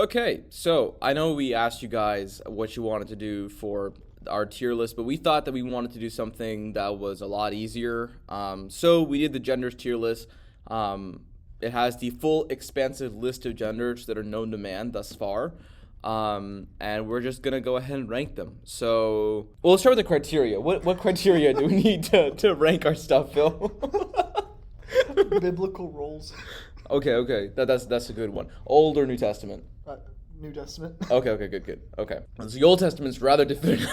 Okay, so I know we asked you guys what you wanted to do for our tier list, but we thought that we wanted to do something that was a lot easier. So we did the genders tier list. It has the full expansive list of genders that are known to man thus far. And we're just gonna go ahead and rank them. So, well, let's start with the criteria. What criteria do we need to rank our stuff, Phil? Biblical roles. Okay. That's a good one. Old or New Testament? New Testament. Okay, good. Okay. So the Old Testament's rather definitive.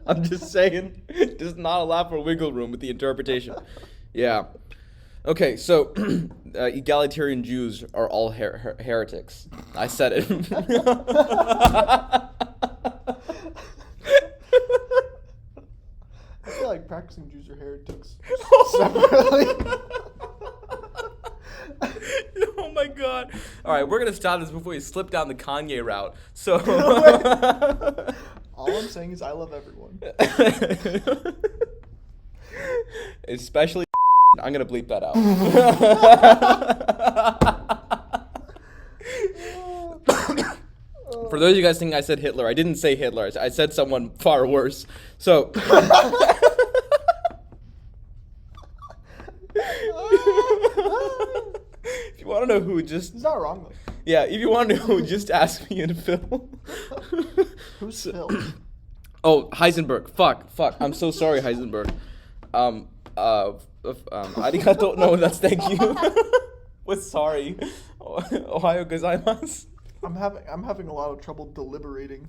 I'm just saying, does not allow for wiggle room with the interpretation. Yeah. Okay, so egalitarian Jews are all heretics. I said it. I feel like practicing Jews are heretics separately. Oh my god. All right, we're going to stop this before we slip down the Kanye route. So All I'm saying is I love everyone. Especially I'm going to bleep that out. For those of you guys thinking I said Hitler, I didn't say Hitler. I said someone far worse. So if you want to know who, just He's not wrong though. yeah. If you want to know who, just ask me and Phil. Who's Phil? Oh, Heisenberg. Fuck. I'm so sorry, Heisenberg. Arigato. No, that's thank you. What's sorry? Ohio gozaimasu. I'm having a lot of trouble deliberating.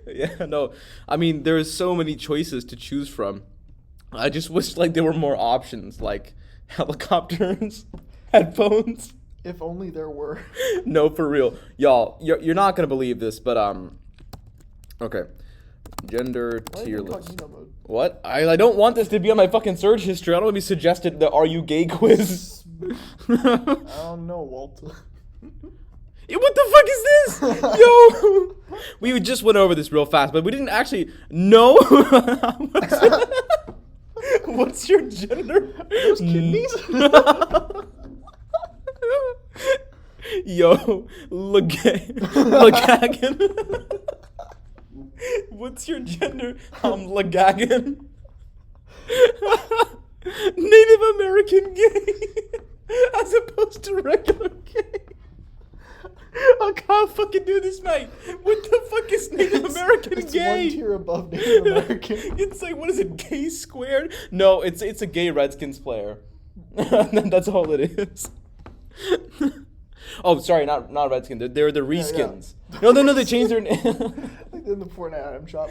Yeah, no. I mean, there's so many choices to choose from. I just wish like there were more options, like helicopters, headphones. If only there were. No, for real, y'all. You're not gonna believe this, but okay. Gender Why tier is it list. incognito mode? What? I don't want this to be on my fucking search history. I don't want to be suggested the Are You Gay quiz. I don't know, Walter. What the fuck is this? Yo! We just went over this real fast, but we didn't actually know. What's your gender? Those kidneys? Yo, Lagagan. What's your gender? I'm Lagagan. Native American gay. As opposed to regular gay. I can't fucking do this, mate. What the fuck is Native American it's gay? one tier above Native American. It's like, what is it, gay squared? No, it's a gay Redskins player. That's all it is. Oh, sorry, not Redskins. They're the Reskins. Yeah. No, they changed their name. Like in the Fortnite item shop.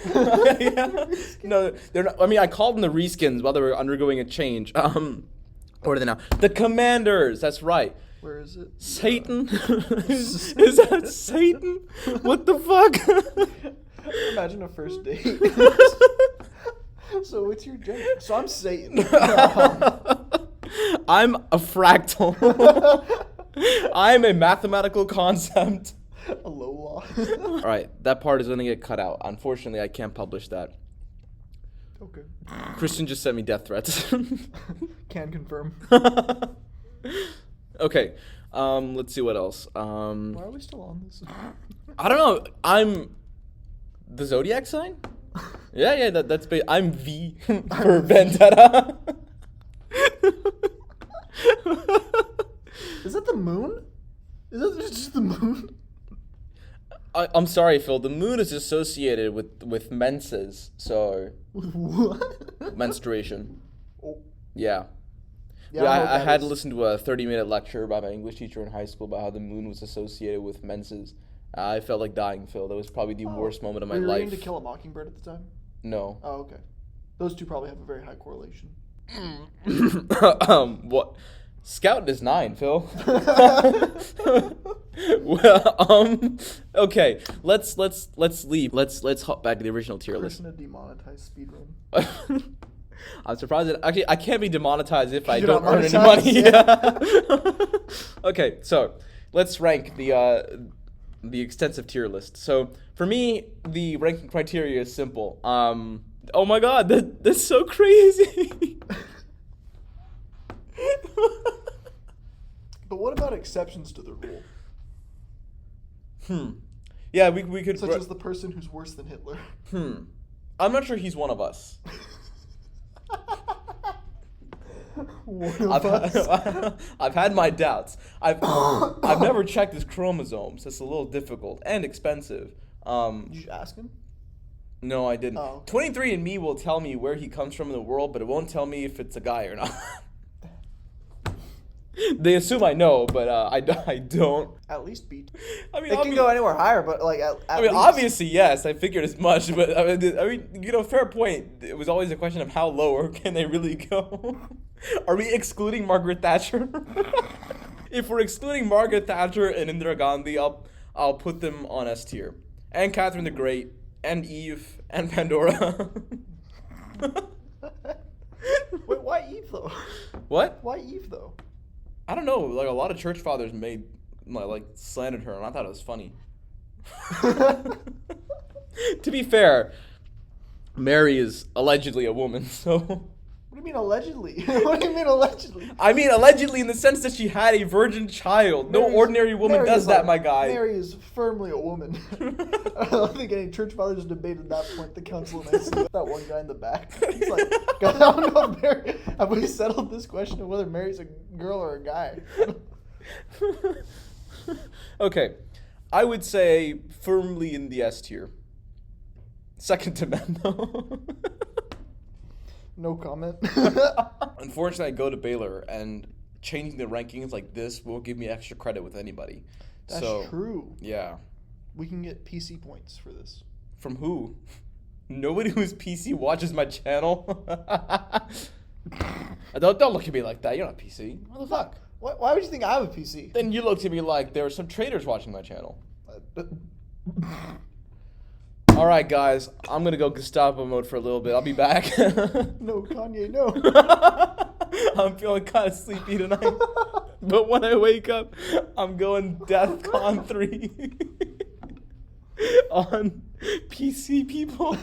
Yeah. No, they're not. I mean, I called them the Reskins while they were undergoing a change. What are they now? The Commanders. That's right. Where is it? Satan? Is that Satan? What the fuck? Imagine a first date. So what's your gender? So I'm Satan. I'm a fractal. I'm a mathematical concept. A Lola. All right, that part is going to get cut out. Unfortunately, I can't publish that. Okay. Christian just sent me death threats. Can confirm. Okay, let's see what else. Why are we still on this? I don't know. I'm the zodiac sign. Yeah. That's I'm V for Vendetta. Is that the moon? Is that just the moon? I'm sorry, Phil. The moon is associated with menses, so What? menstruation. Oh. Yeah. Yeah, Yeah, I know what I that had to is. listen to a 30-minute lecture by my English teacher in high school about how the moon was associated with menses. I felt like dying, Phil. That was probably the worst moment of my Were you life. reading To Kill a Mockingbird at the time? No. Oh, okay. Those two probably have a very high correlation. What? Scout is 9, Phil. Well, okay. Let's leave. Let's hop back to the original tier list. Person to demonetize speedrun. I'm surprised that actually I can't be demonetized if I You're don't not earn any monetized, money. Okay, so let's rank the extensive tier list. So for me, the ranking criteria is simple. Oh my god, that's so crazy. But what about exceptions to the rule? Yeah, we could. Such as the person who's worse than Hitler. I'm not sure he's one of us. One of us. I've had my doubts. I've never checked his chromosomes. It's a little difficult and expensive. Did you ask him? No, I didn't. Oh. 23andMe will tell me where he comes from in the world, but it won't tell me if it's a guy or not. They assume I know, but I don't. At least beat. I mean, It can go anywhere higher, but like at I mean, least. obviously, yes. I figured as much, but I mean, fair point. It was always a question of how low or can they really go? Are we excluding Margaret Thatcher? If we're excluding Margaret Thatcher and Indira Gandhi, I'll put them on S tier, and Catherine the Great, and Eve, and Pandora. Wait, why Eve though? What? Why Eve though? I don't know. Like a lot of church fathers slandered her, and I thought it was funny. To be fair, Mary is allegedly a woman, so. What do you mean allegedly? What do you mean allegedly? I mean allegedly in the sense that she had a virgin child. No ordinary woman Mary does is that, like- my guy. Mary is firmly a woman. I don't think any church fathers debated that point. The council and I see that one guy in the back. He's like, God, I don't know if Mary. Have we settled this question of whether Mary's a girl or a guy? Okay, I would say firmly in the S tier. Second to men, though. No comment. Unfortunately, I go to Baylor, and changing the rankings like this won't give me extra credit with anybody. That's So, true. yeah. We can get PC points for this. From who? Nobody who's PC watches my channel. Don't look at me like that. You're not PC. What the fuck? Why would you think I have a PC? Then you looked at me like there were some traitors watching my channel. All right, guys. I'm going to go Gestapo mode for a little bit. I'll be back. No, Kanye, no. I'm feeling kind of sleepy tonight. But when I wake up, I'm going DEFCON 3 on PC, people.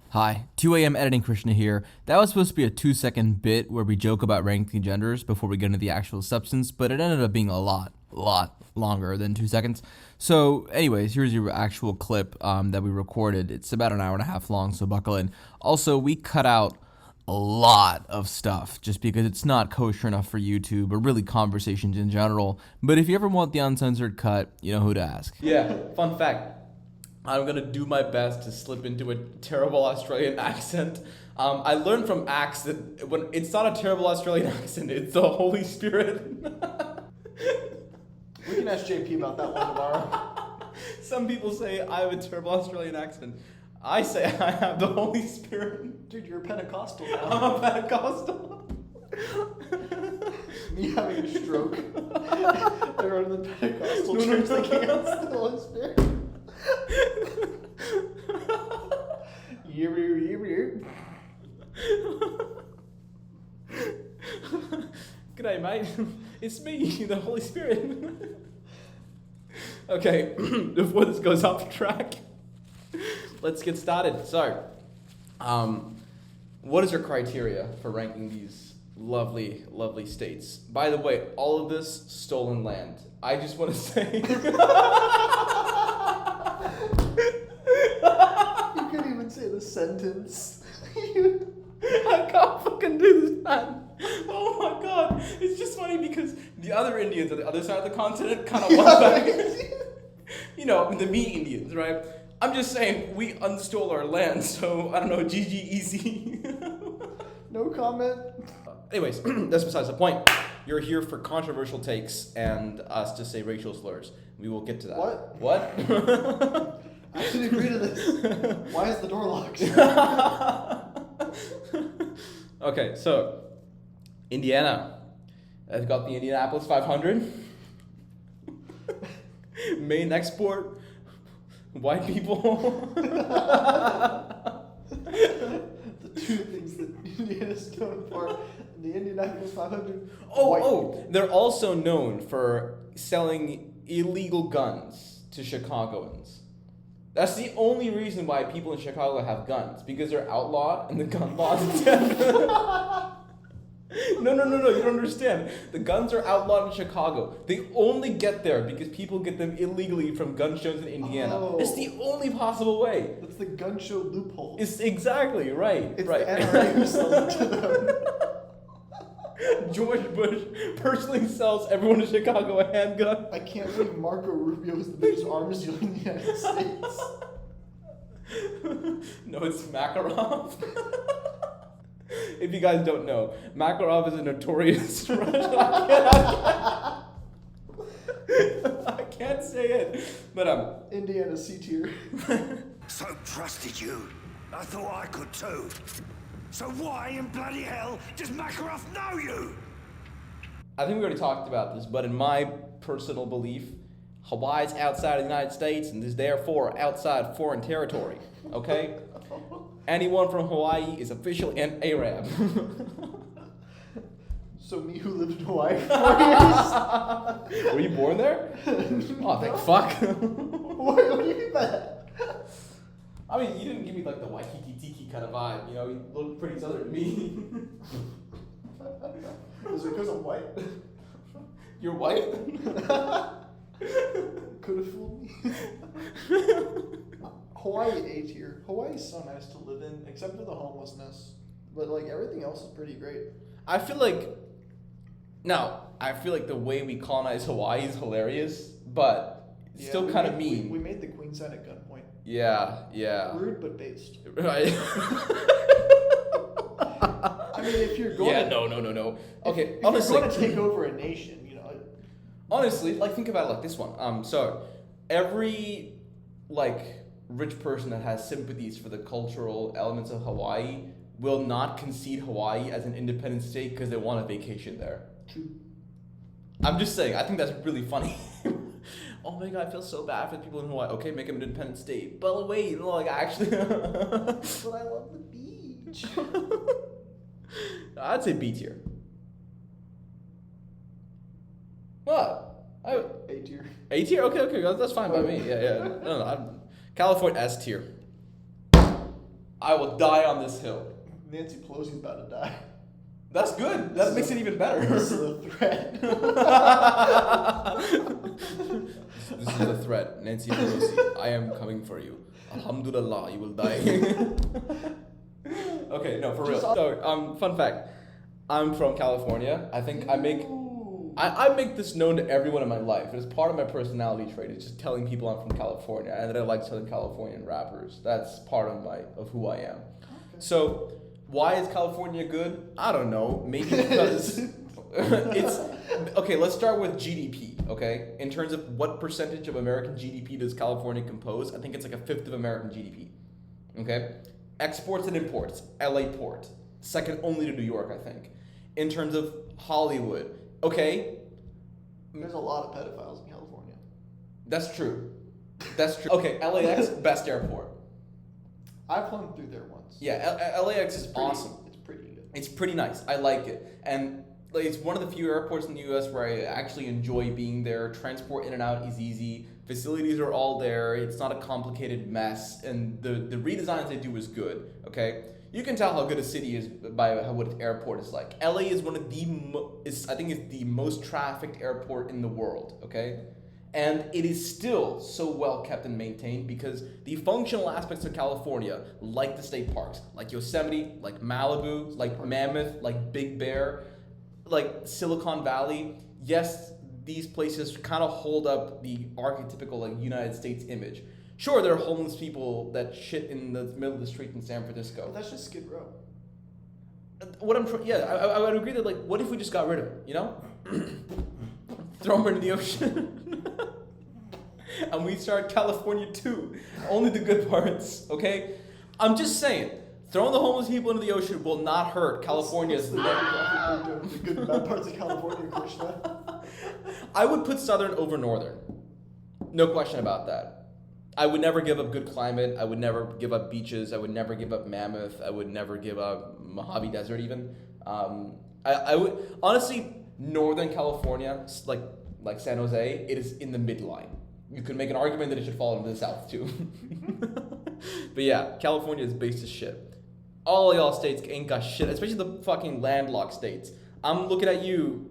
Hi, 2 a.m. editing Krishna here. That was supposed to be a 2-second bit where we joke about ranking genders before we get into the actual substance, but it ended up being a lot longer than 2 seconds. So anyways, here's your actual clip that we recorded. It's about an hour and a half long, so buckle in. Also, we cut out a lot of stuff just because it's not kosher enough for YouTube or really conversations in general. But if you ever want the uncensored cut, you know who to ask. Yeah, fun fact. I'm going to do my best to slip into a terrible Australian accent. I learned from Axe that when it's not a terrible Australian accent, it's the Holy Spirit. We can ask JP about that one tomorrow. Some people say I have a terrible Australian accent. I say I have the Holy Spirit. Dude, you're a Pentecostal now. I'm a Pentecostal. Me having a stroke. Everyone in the Pentecostal church thinking it's the Holy Spirit. G'day, mate. It's me, the Holy Spirit. Okay, before this goes off track, let's get started. So, what is your criteria for ranking these lovely, lovely states? By the way, all of this stolen land. I just want to say. You couldn't even say the sentence. I can't fucking do this, man. Oh my god. It's just funny because the other Indians on the other side of the continent kind of want back. You know, the me Indians, right? I'm just saying, we unstole our land, so I don't know, GG easy. No comment. Anyways, that's besides the point. You're here for controversial takes and us to say racial slurs. We will get to that. What? I should agree to this. Why is the door locked? Okay, so Indiana. I've got the Indianapolis 500. Main export, white people. The two things that Indiana's known for, the Indianapolis 500. Oh, they're also known for selling illegal guns to Chicagoans. That's the only reason why people in Chicago have guns, because they're outlawed and the gun laws. No, you don't understand. The guns are outlawed in Chicago. They only get there because people get them illegally from gun shows in Indiana. Oh. It's the only possible way. That's the gun show loophole. It's exactly right. It's right. the NRA who sells it to them. George Bush personally sells everyone in Chicago a handgun. I can't believe Marco Rubio is the biggest arms dealer in the United States. No, it's Makarov. If you guys don't know, Makarov is a notorious Russian. I can't say it, but Indiana C tier. So trusted you. I thought I could too. So why in bloody hell does Makarov know you? I think we already talked about this, but in my personal belief, Hawaii is outside of the United States and is therefore outside foreign territory. Okay? Anyone from Hawaii is officially an Arab. So me who lived in Hawaii for 4 years? Were you born there? Oh, thank fuck. What do you mean by that? I mean, you didn't give me like the Waikiki Tiki kind of vibe, you know, you look pretty southern to me. Is it because I'm white? You're white? Could have fooled me. Hawaii A tier. Hawaii's so nice to live in, except for the homelessness. But like everything else is pretty great. I feel like the way we colonize Hawaii is hilarious, but it's still kind of mean. We made the queen sign at gunpoint. Yeah. Rude but based. Right. I mean, if you're going Yeah, to, no. Okay, if honestly. you're going to take over a nation, you know. Honestly, like think about it like this one. So every like rich person that has sympathies for the cultural elements of Hawaii will not concede Hawaii as an independent state because they want a vacation there. True. I'm just saying, I think that's really funny. Oh my god, I feel so bad for the people in Hawaii. Okay, make them an independent state. But wait, like actually. But I love the beach. I'd say B tier. What? A tier. A tier? Okay, that's fine by me. Yeah. No, I'm California S tier. I will die on this hill. Nancy Pelosi's about to die. That's good. That makes it even better. This is a threat. This is a threat. Nancy Pelosi, I am coming for you. Alhamdulillah, you will die. Okay, no, for real. So, fun fact. I'm from California. I think I make this known to everyone in my life. It's part of my personality trait. It's just telling people I'm from California and that I like Southern Californian rappers. That's part of who I am. So, why is California good? I don't know. Maybe because it's okay. Let's start with GDP. Okay, in terms of what percentage of American GDP does California compose? I think it's like a fifth of American GDP. Okay, exports and imports. LA port, second only to New York, I think. In terms of Hollywood, okay. There's a lot of pedophiles in California. That's true. Okay, LAX, best airport. I've flown through there once. Yeah, LAX is awesome. It's pretty good. It's pretty nice. I like it. And like, it's one of the few airports in the U.S. where I actually enjoy being there. Transport in and out is easy. Facilities are all there. It's not a complicated mess. And the redesigns they do is good, okay? You can tell how good a city is by what its airport is like. LA is one of the I think it's the most trafficked airport in the world, okay? And it is still so well kept and maintained because the functional aspects of California, like the state parks, like Yosemite, like Malibu, like Mammoth, like Big Bear, like Silicon Valley, yes, these places kind of hold up the archetypical like United States image. Sure, there are homeless people that shit in the middle of the street in San Francisco. But that's just Skid Row. What I'm trying, I would agree that like, what if we just got rid of it? You know, throw them into the ocean. And we start California 2. Only the good parts, okay? I'm just saying, throwing the homeless people into the ocean will not hurt California's. The good and bad parts of California, Krishna. I would put Southern over Northern. No question about that. I would never give up good climate. I would never give up beaches. I would never give up Mammoth. I would never give up Mojave Desert even. I would, honestly, Northern California, like San Jose, it is in the midline. You could make an argument that it should fall into the south too. But yeah, California is based as shit. All y'all states ain't got shit, especially the fucking landlocked states. I'm looking at you,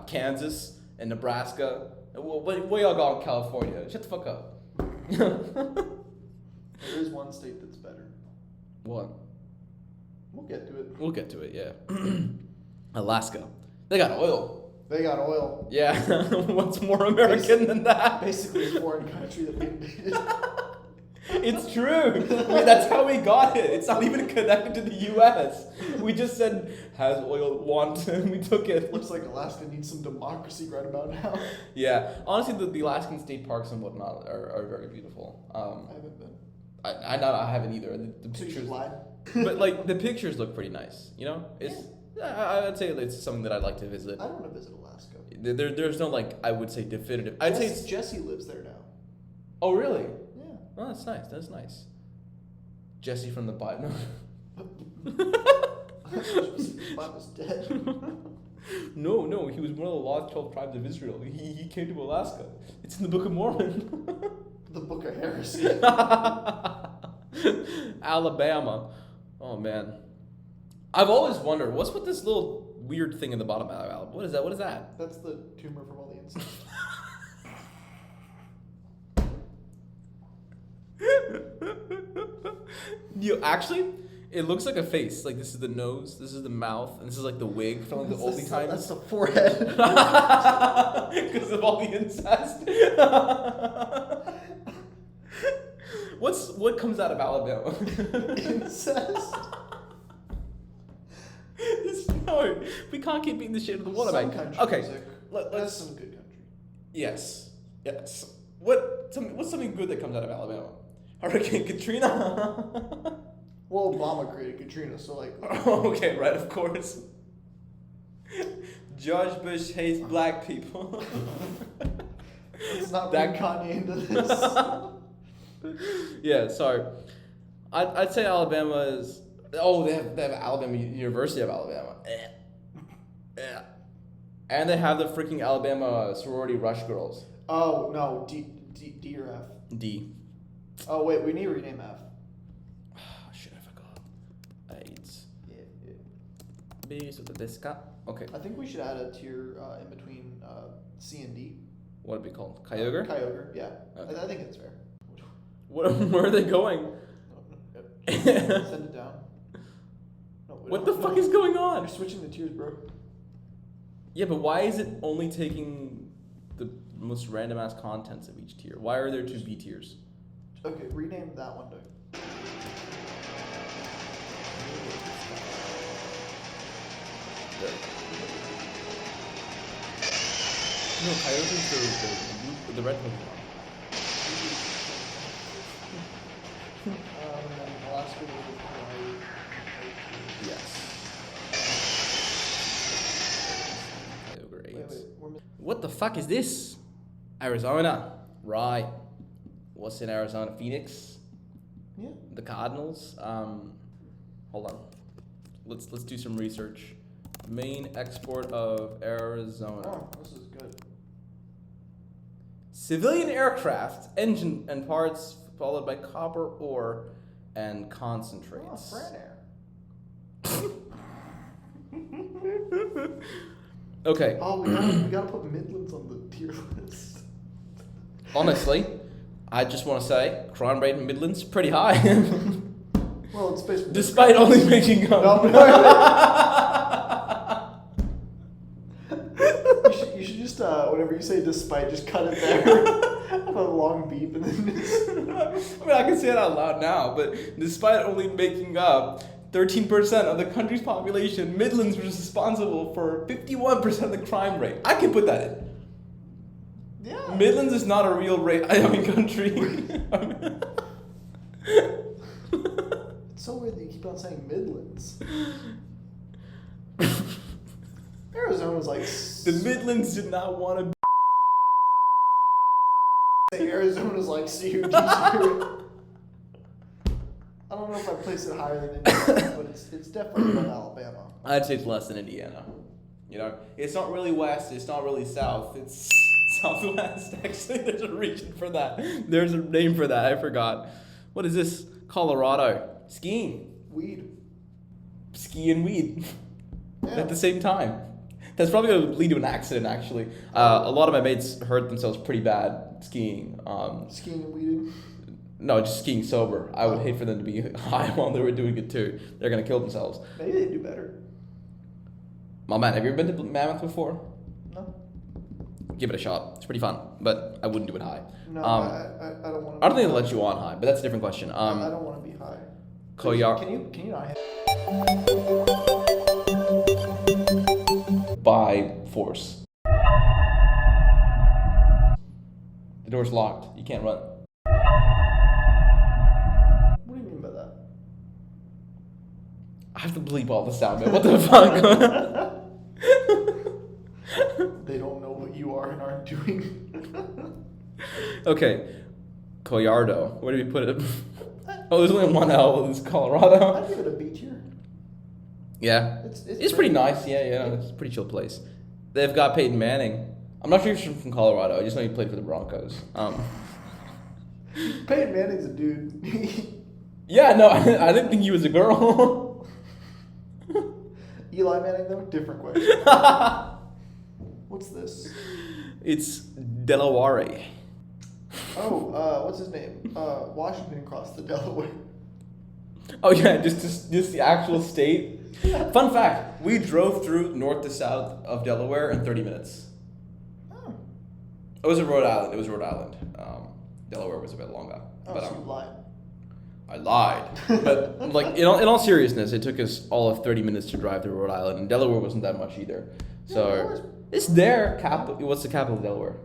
Kansas and Nebraska. What y'all got in California? Shut the fuck up. There is one state that's better. What? We'll get to it. We'll get to it, yeah. Alaska. They got oil. They got oil. Yeah. What's more American than that? Basically a foreign country that we invaded. It's true. That's how we got it. It's not even connected to the U.S. We just said, has oil, want, and we took it. Looks like Alaska needs some democracy right about now. Yeah. Honestly, the Alaskan state parks and whatnot are very beautiful. I haven't been. I haven't either. The So you pictures, lied? but like the pictures look pretty nice. You know, it's. I'd say it's something that I'd like to visit. I don't want to visit Alaska. There's no like I would say definitive. I'd say it's. Jesse lives there now. Oh really? Yeah. Oh, that's nice. That's nice. Jesse from the Bible. Bible's dead. No, he was one of the lost 12 tribes of Israel. He came to Alaska. It's in the Book of Mormon. The Book of Heresy. Alabama. Oh man. I've always wondered what's with this little weird thing in the bottom of Alabama. What is that? What is that? That's the tumor from all the insects. Actually, it looks like a face. Like this is the nose, this is the mouth, and this is like the wig from like the oldie times. That's the forehead. Because of all the incest. What comes out of Alabama? Incest. No, we can't keep beating the shit out of the water Some bank. country Okay, music. let's. That's some good country. Yes. What's something good that comes out of Alabama? Hurricane Katrina. Well, Obama created Katrina, so like. Okay, right, of course. George Bush hates black people. Let's not That- bring Kanye into this. Yeah, sorry. I'd say Alabama is. Oh, they have Alabama University of Alabama. Yeah. And they have the freaking Alabama sorority rush girls. Oh no, D or F. D. Oh wait, we need to rename F. Oh, shit, I forgot. AIDS. Yeah. B, so the deska. Okay. I think we should add a tier in between C and D. What would it be called? Kyogre? Kyogre, yeah. Okay. I think it's fair. Where are they going? Send it down. No, What the fuck is going on? You're switching the tiers, bro. Yeah, but why is it only taking the most random ass contents of each tier? Why are there two B tiers? Okay, rename that one to. No, Kyogre's the red Pokemon. Alaska was Hawaii. Yes. Kyogre Wait, AIDS. we're What the fuck is this? Arizona. Right. What's in Arizona? Phoenix? yeah. The Cardinals? Hold on. Let's do some research. Main export of Arizona. Oh, this is good. Civilian aircraft, engine and parts, followed by copper ore and Oh, concentrates. Fran Air. Okay. Oh, we gotta put Midlands on the tier list. Honestly, I just want to say crime rate in Midlands pretty high. Well, it's based. Despite only making up. You should just whenever you say despite, just cut it there. Have a long beep and then just. I mean, I can say it out loud now, but despite only making up 13% of the country's population, Midlands was responsible for 51% of the crime rate. I can put that in. Yeah. Midlands is not a real country. It's so weird that you keep on saying Midlands. Arizona's like. The Midlands did not want to. Arizona's like huge. I don't know if I place it higher than Indiana, but it's definitely above Alabama. I'd say it's less than Indiana. You know, it's not really west. It's not really south. It's southwest. Actually, there's a region for that. There's a name for that. I forgot. What is this? Colorado. Skiing. Weed. Ski and weed. at the same time. That's probably going to lead to an accident, actually. A lot of my mates hurt themselves pretty bad skiing. Skiing and weeding. No, just skiing sober. I would hate for them to be high while they were doing it too. They're going to kill themselves. Maybe they do better. Oh man, have you ever been to Mammoth before? No. Give it a shot. It's pretty fun, but I wouldn't do it high. No, I don't want to. I don't think they'll let you on high, but that's a different question. I don't want to be high. Koyar Can you not hit? by force. The door's locked. You can't run. What do you mean by that? I have to bleep all this out, man. What the fuck? They don't know what you are and aren't doing. Okay. Collardo. Where do we put it? Oh, there's only one L. It's Colorado. I'd give it a B tier. Yeah. It's pretty nice. Yeah. It's a pretty chill place. They've got Peyton Manning. I'm not sure if he's from Colorado. I just know he played for the Broncos. Peyton Manning's a dude. Yeah, no, I didn't think he was a girl. Eli Manning, though? Different question. What's this? It's Delaware. Oh, what's his name? Washington crossed the Delaware. Oh yeah, just the actual state. Fun fact: we drove through north to south of Delaware in 30 minutes. Oh. It was Rhode Island. Delaware was a bit longer. Oh, But so you lied. I lied. But like in all seriousness, it took us all of 30 minutes to drive through Rhode Island, and Delaware wasn't that much either. So Delaware's- it's there. What's the capital of Delaware?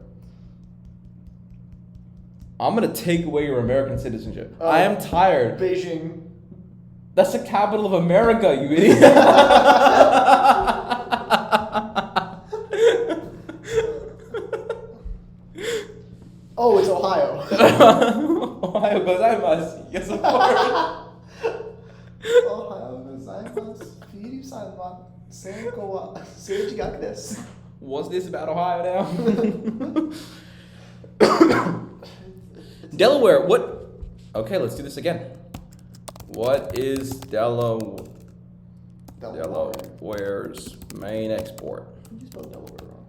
I'm gonna take away your American citizenship. I am tired. Beijing. That's the capital of America, you idiot. Oh, it's Ohio. Ohio gozaimasu. Yes, of course. Ohio gozaimasu. Firisanwa. Senko wa seijigaku desu. What's this about Ohio now? Delaware, what? Okay, let's do this again. What is Delaware's main export? You spelled Delaware wrong.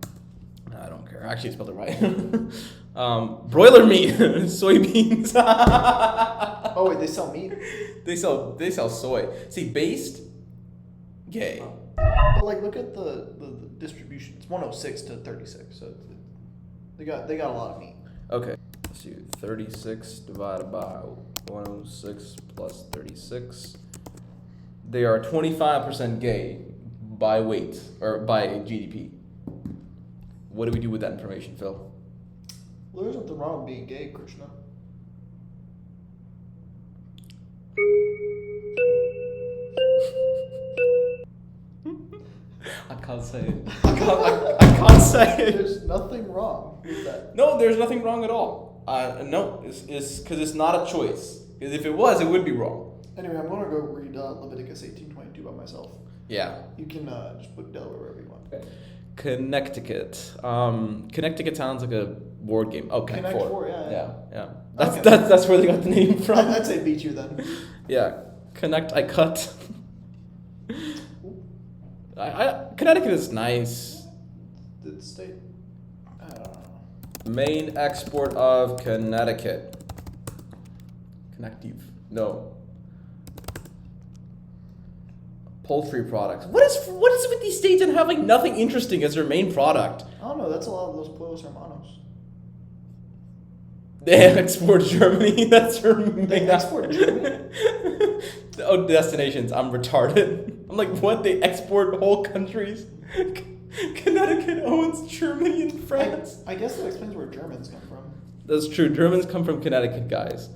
I don't care. Actually, I spelled it right. Broiler meat, soybeans. Oh wait, they sell meat. They sell soy. See, based, gay. But like, look at the distribution. It's 106 to 36, so they got a lot of meat. Okay. Let's do 36 divided by 106 plus 36. They are 25% gay by weight or by GDP. What do we do with that information, Phil? Well, there's nothing wrong with being gay, Krishna. I can't say it. I can't say it. There's nothing wrong with that. No, there's nothing wrong at all. No, it's because it's not a choice. Because if it was, it would be wrong. Anyway, I'm gonna go read Leviticus 18:22 by myself. Yeah. You can just put Delaware wherever you want. Okay. Connecticut. Connecticut sounds like a board game. Oh, Connect Four. Yeah. That's where they got the name from. I'd say beat you then. Yeah. Connect. I cut. Connecticut is nice. The state. I don't know. Main export of Connecticut. Connective. No. Poultry products. What is with these states and having nothing interesting as their main product? I don't know. That's a lot of those Pueblos Hermanos. They export Germany. That's their main. They export Germany? Oh, destinations. I'm retarded. I'm like, what? They export whole countries? Connecticut owns Germany and France. I guess that explains where Germans come from. That's true. Germans come from Connecticut, guys.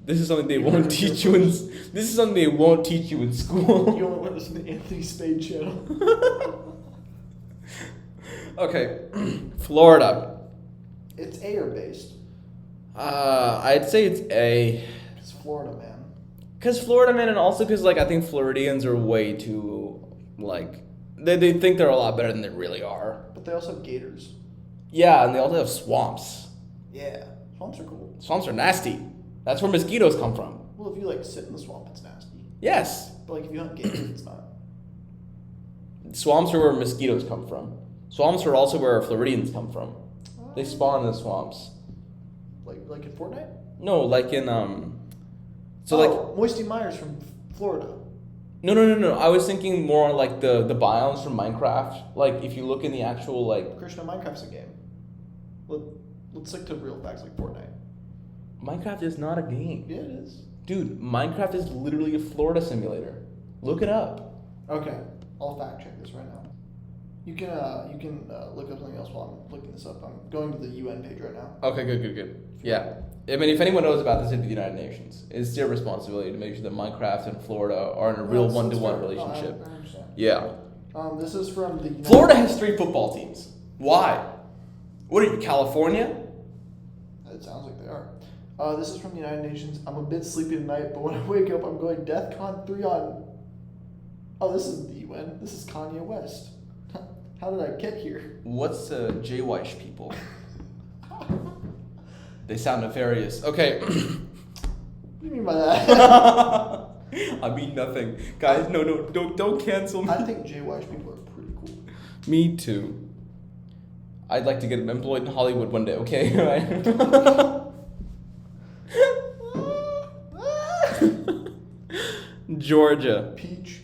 This is something they won't teach you in. This is something they won't teach you in school. You only want to listen to Anthony Spade channel. Okay, Florida. It's A or based. I'd say it's A. It's Florida, man. Cause Florida, man, and also cause like I think Floridians are way too like they think they're a lot better than they really are. But they also have gators. Yeah, and they also have swamps. Yeah, swamps are cool. Swamps are nasty. That's where mosquitoes come from. Well, if you like sit in the swamp, it's nasty. Yes. But like if you hunt gators, it's not. Swamps are where mosquitoes come from. Swamps are also where Floridians come from. They spawn in the swamps. Like in Fortnite? No, like in Moisty Myers from Florida. No. I was thinking more on like the biomes from Minecraft. Like if you look in the actual like Krishna, Minecraft's a game. Let's stick to real facts like Fortnite. Minecraft is not a game. Yeah, it is. Dude, Minecraft is literally a Florida simulator. Look it up. Okay, I'll fact check this right now. You can look up something else while I'm looking this up. I'm going to the UN page right now. Okay, good. Yeah. I mean, if anyone knows about this, it'd be the United Nations. It's their responsibility to make sure that Minecraft and Florida are in a real one-to-one relationship. I understand. Yeah. This is from the United Florida has 3 football teams. Why? What are you, California? It sounds like they are. This is from the United Nations. I'm a bit sleepy tonight, but when I wake up, I'm going DEFCON 3 on... Oh, this is the UN. This is Kanye West. How did I get here? What's J-Wish people? They sound nefarious. Okay. What do you mean by that? I mean nothing. Guys, no, don't cancel me. I think J-Wish people are pretty cool. Me too. I'd like to get employed in Hollywood one day, okay? Georgia. Peach.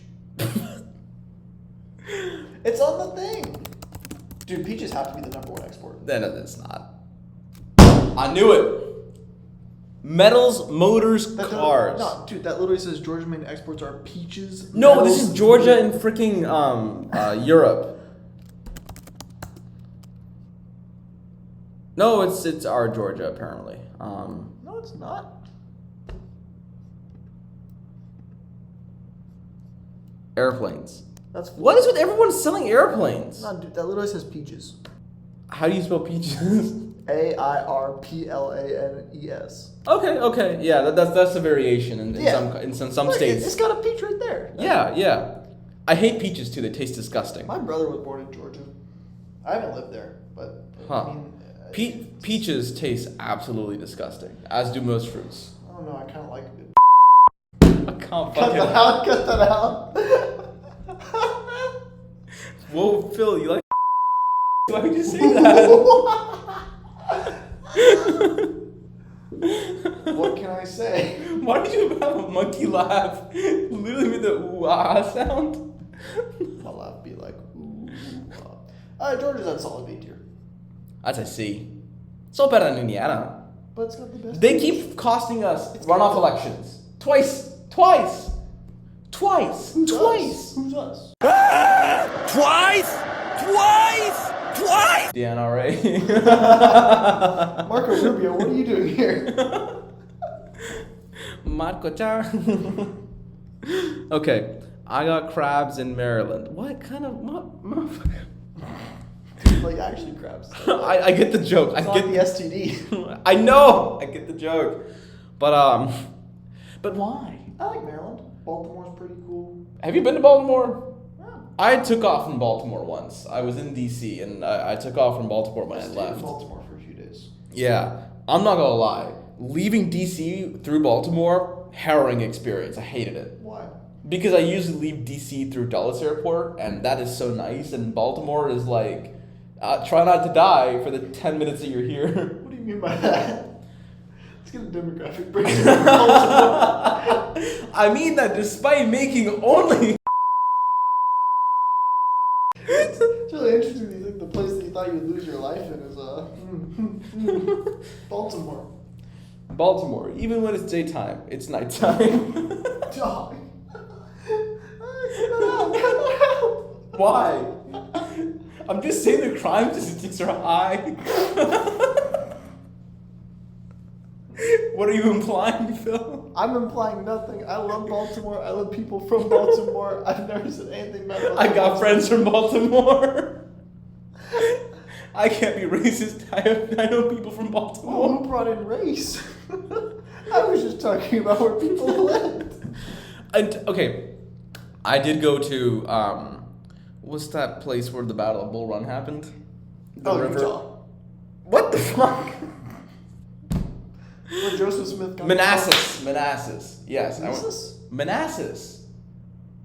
It's on the thing. Dude, peaches have to be the #1 export. No, it's not. I knew it. Metals, motors, cars. No, dude, that literally says Georgia's main exports are peaches. No, metals, this is Georgia and freaking Europe. No, it's our Georgia apparently. No, it's not. Airplanes. That's What is with everyone selling airplanes? No, dude, that literally says peaches. How do you spell peaches? AIRPLANES. Okay, yeah, that's a variation in Yeah. some Look, states. It's got a peach right there. Yeah. I hate peaches too. They taste disgusting. My brother was born in Georgia. I haven't lived there, but Huh. I mean, Peaches taste absolutely disgusting, as do most fruits. I don't know. I kind of like it. I can't Cut fucking. that out. Cut that out. Whoa, Phil, you like? Why would you say that? What can I say? Why did you have a monkey laugh? Literally with the ooh ah sound. My laugh be like, ooh. Georgia's at solid B tier, That's a C. So better than Indiana. but it's got the best. They peach. keep costing us It's runoff good. elections. Twice. Who's us? Who's us? Twice! The NRA. Marco Rubio, what are you doing here? Marco Chan. Okay, I got crabs in Maryland. What kind of motherfucker? Like actually crabs. I get the joke. It's I not get the STD. I know. I get the joke. But why? I like Maryland. Baltimore's pretty cool. Have you been to Baltimore? Yeah. I took off from Baltimore once. I was in DC and I took off from Baltimore when I stayed in left. Baltimore for a few days. Yeah, I'm not gonna lie. Leaving DC through Baltimore, harrowing experience. I hated it. Why? Because I usually leave DC through Dulles Airport, and that is so nice. And Baltimore is like, try not to die for the 10 minutes that you're here. What do you mean by that? Let's get a demographic breakdown of Baltimore. I mean that despite making only. It's really interesting. You think the place that you thought you would lose your life in is Baltimore. Baltimore, even when it's daytime, it's nighttime. Dog. Why? I'm just saying the crime statistics are high. What are you implying, Phil? I'm implying nothing. I love Baltimore. I love people from Baltimore. I've never said anything bad about I got Baltimore. friends from Baltimore. I can't be racist. I know people from Oh, Baltimore. who brought in race? I was just talking about where people lived. And okay, I did go to what's that place where the Battle of Bull Run happened? The river. Utah. What the fuck? Where Joseph Smith got Manassas. Yes. Manassas? Manassas.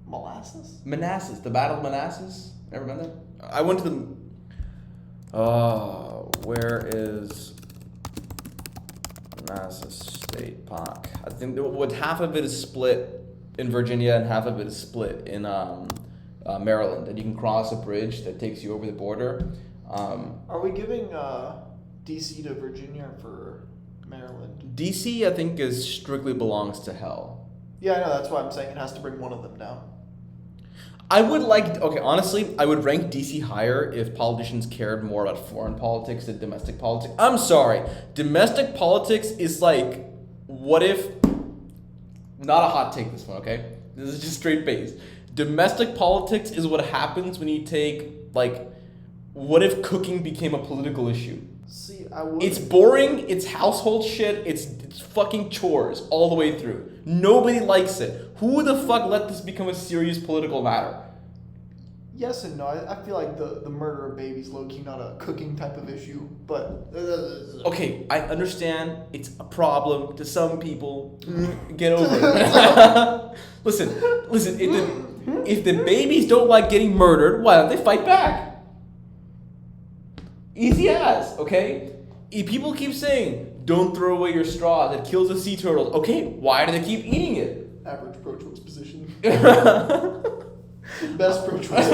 Molasses? Manassas, the Battle of Manassas. Ever been there? I went to the. Oh, where is Manassas State Park? I think what half of it is split in Virginia and half of it is split in Maryland, and you can cross a bridge that takes you over the border. Are we giving DC to Virginia for Maryland? DC, I think, is strictly belongs to hell. Yeah, I know. That's why I'm saying it has to bring one of them down. I would like, okay, honestly, I would rank DC higher if politicians cared more about foreign politics than domestic politics. I'm sorry. Domestic politics is like, what if, not a hot take this one, okay? This is just straight face. Domestic politics is what happens when you take, like, what if cooking became a political issue? See, I would. It's boring, it's household shit, it's fucking chores all the way through. Nobody likes it. Who the fuck let this become a serious political matter? Yes and no. I feel like the murder of babies low-key not a cooking type of issue, but... Okay, I understand it's a problem to some people. Get over it. Listen, if the babies don't like getting murdered, why don't they fight back? Easy as, okay? If people keep saying, don't throw away your straw, that kills the sea turtles. Okay, why do they keep eating it? Average pro-choice position. Best pro-choice.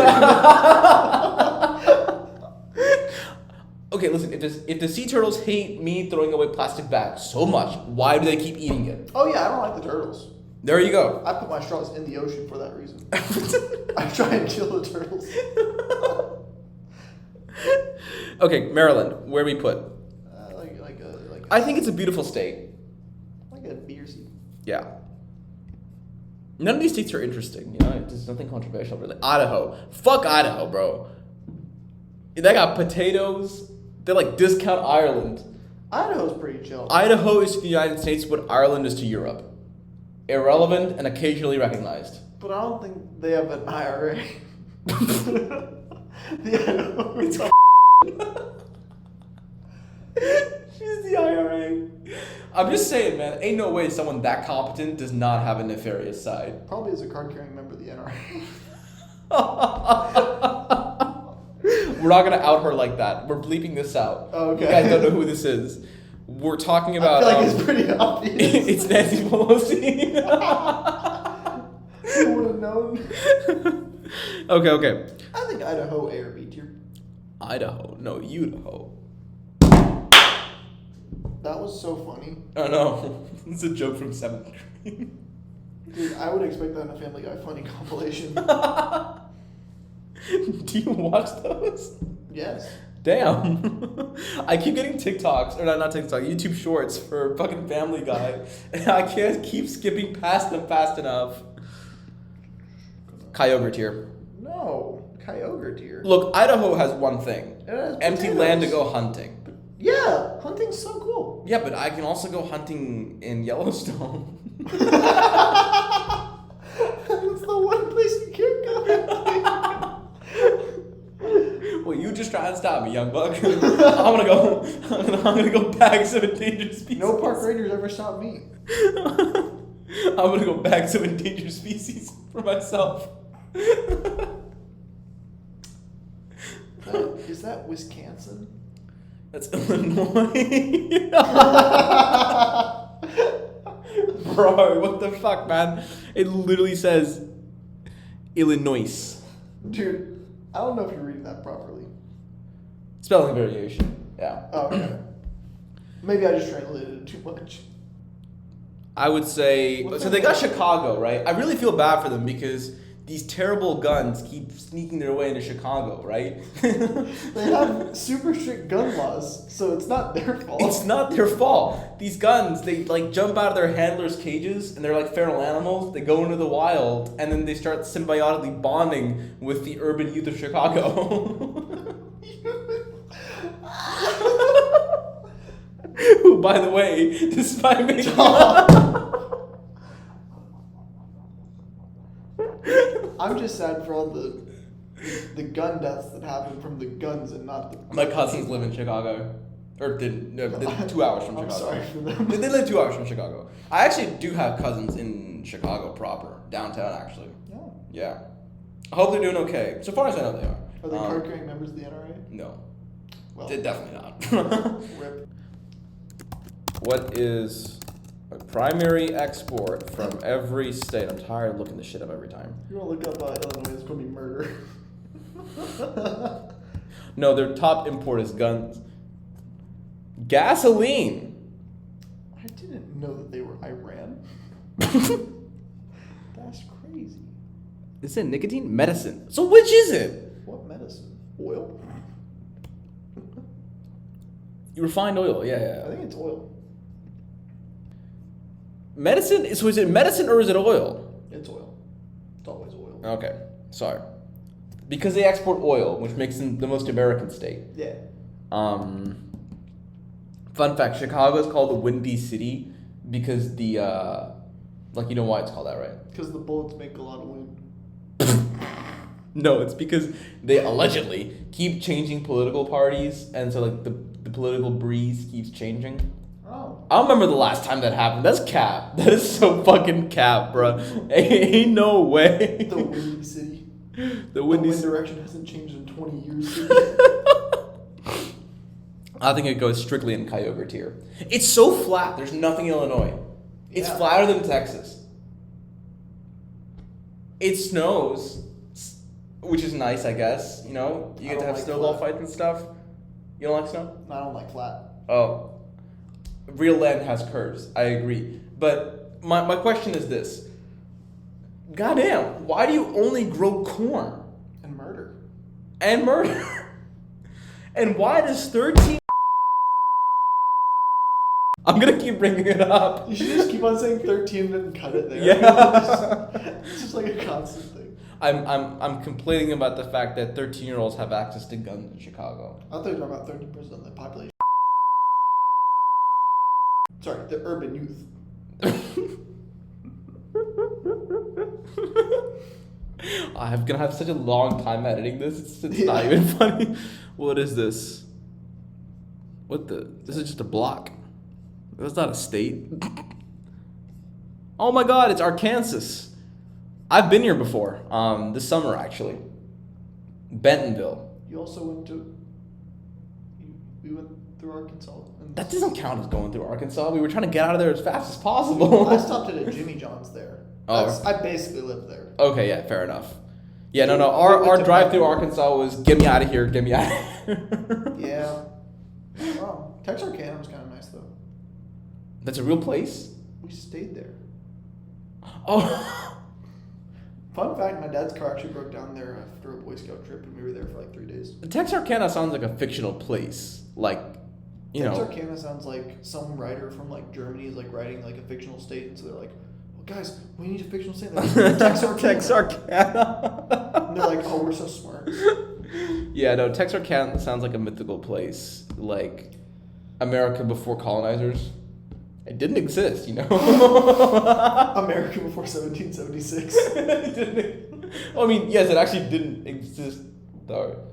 Okay, listen, if the sea turtles hate me throwing away plastic bags so much, why do they keep eating it? Oh yeah, I don't like the turtles. There you go. I put my straws in the ocean for that reason. I try and kill the turtles. Okay, Maryland, where we put? Like I think it's a beautiful state. like a beer seed. Yeah. None of these states are interesting, you know? There's nothing controversial really. Idaho. Fuck Idaho, bro. They got potatoes. They're like discount Ireland. Idaho's pretty chill. Idaho is to the United States what Ireland is to Europe. Irrelevant and occasionally recognized. But I don't think they have an IRA. The Idaho is She's the IRA. I'm just saying, man, ain't no way someone that competent does not have a nefarious side. probably is a card-carrying member of the NRA. We're not gonna out her like that. We're bleeping this out. Oh, okay. You guys don't know who this is. We're talking about. I feel like it's pretty obvious. It's Nancy Pelosi. Who would have known? Okay. I think Idaho A or B tier. Idaho, no, Idaho. That was so funny. Oh no, it's a joke from 7th grade. Dude, I would expect that in a Family Guy funny compilation. Do you watch those? Yes. Damn. I keep getting TikToks, or not TikTok, YouTube shorts for fucking Family Guy. And I can't keep skipping past them fast enough. Kyogre tier. No. Kyogre tier. Look, Idaho has one thing. It has Empty potatoes. land to go hunting. Yeah, hunting's so cool. Yeah, but I can also go hunting in Yellowstone. That's the one place you can't go. Well, you just try and stop me, young buck. I'm gonna go bag some endangered species. No park rangers ever stopped me. I'm gonna go bag some endangered species for myself. Is that Wisconsin? That's Illinois. Bro, what the fuck, man? It literally says Illinois. Dude, I don't know if you're reading that properly. Spelling variation. Yeah. Oh, okay. Maybe I just translated it too much. I would say, What's so that they got mean? Chicago, right? I really feel bad for them because these terrible guns keep sneaking their way into Chicago, right? They have super strict gun laws, so it's not their fault. It's not their fault. These guns, they like jump out of their handlers' cages and they're like feral animals. They go into the wild and then they start symbiotically bonding with the urban youth of Chicago. Who, by the way, despite making I'm just sad for all the gun deaths that happen from the guns and not the... My cousins live in Chicago. Or did 2 hours from I'm Chicago. sorry for them. They live 2 hours from Chicago. I actually do have cousins in Chicago proper, downtown actually. Yeah. Yeah. I hope they're doing okay. So far as I know, they are. Are they card-carrying members of the NRA? No. Well, Definitely not. rip. What is a primary export from every state? I'm tired of looking this shit up every time. You want to look up Illinois, it's going to be murder. No, their top import is guns. Gasoline. I didn't know that they were Iran. That's crazy. Is it nicotine? Medicine. So which is it? What medicine? Oil? Refined oil. I Yeah. think it's oil. Medicine? So is it medicine or is it oil? It's oil. It's always oil. Okay. Sorry. Because they export oil, which makes them the most American state. Yeah. Fun fact, Chicago is called the Windy City because the, like, you know why it's called that, right? Because the bullets make a lot of wind. No, it's because they allegedly keep changing political parties, and so, like, the political breeze keeps changing. Oh. I don't remember the last time that happened. That's cap. That is so fucking cap, bro. Ain't no way. The Windy City. The Windy wind City. direction hasn't changed in 20 years. I think it goes strictly in Kyogre tier. It's so flat. There's nothing in Illinois. It's Yeah. flatter than Texas. It snows, which is nice, I guess. You know, you I get to don't have like snowball flat. fights and stuff. You don't like snow? I don't like flat. Oh, real land has curves. I agree. But my question is this. Goddamn, why do you only grow corn And murder. and murder? And why does 13... I'm gonna keep bringing it up. You should just keep on saying 13 and cut it there. Yeah. It's just like a constant thing. I'm complaining about the fact that 13-year-olds have access to guns in Chicago. I thought you were talking about 13% of the population. Sorry, the urban youth. I'm gonna have such a long time editing this. It's not even funny. What is this? What the? This is just a block. That's not a state. Oh my God! It's Arkansas. I've been here before. This summer actually. Bentonville. You also went to. We went through Arkansas. And That doesn't count as going through Arkansas. We were trying to get out of there as fast as possible. I stopped at a Jimmy John's there. Oh. I basically lived there. Okay, yeah, fair enough. Yeah, no. Our drive through Arkansas was get me out of here, get me out of here. Yeah. Wow. Texarkana was kind of nice though. That's a real place? We stayed there. Oh. Fun fact: my dad's car actually broke down there after a Boy Scout trip, and we were there for like 3 days. Texarkana sounds like a fictional place. Like, you know. Texarkana sounds like some writer from like Germany is like writing like a fictional state, and so they're like, "Well, guys, we need a fictional state." Like, Texarkana. And they're like, "Oh, we're so smart." Yeah, no, Texarkana sounds like a mythical place. Like America before colonizers. It didn't exist, you know? America before 1776. It didn't. Well, I mean, yes, it actually didn't exist, though.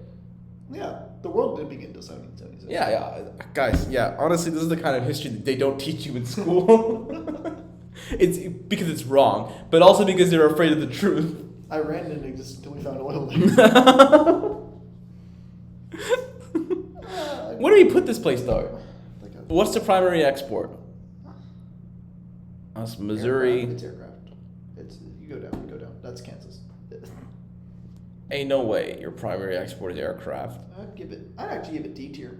Yeah, the world did begin until 1776. Yeah. Guys, yeah, honestly, this is the kind of history that they don't teach you in school. It's because it's wrong, but also because they're afraid of the truth. Iran didn't exist until we found oil. Where do we put this place, though? Like a What's the primary export? That's Missouri. Aircraft. It's aircraft. It's you go down. That's Kansas. Ain't no way your primary export is aircraft. I'd actually give it D tier.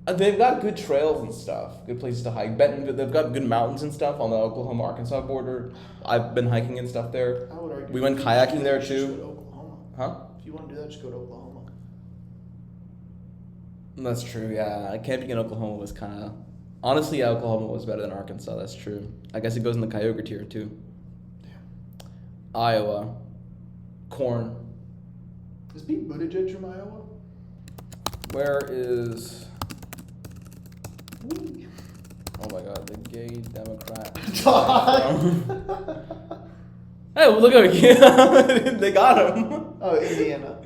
They've got good trails and stuff, good places to hike. Bentonville, they've got good mountains and stuff on the Oklahoma-Arkansas border. I've been hiking and stuff there. I would argue. We went if you kayaking do that, there, you should just too. go to Oklahoma. Huh? If you want to do that, just go to Oklahoma. That's true, yeah. Camping in Oklahoma was kind of... Honestly, yeah, Oklahoma was better than Arkansas, that's true. I guess it goes in the Kyogre tier, too. Damn. Iowa. Corn. Is Pete Buttigieg from Iowa? Where is... Wee. Oh my god, the gay Democrat. Todd. Hey, well, look at him. They got him. Oh, Indiana.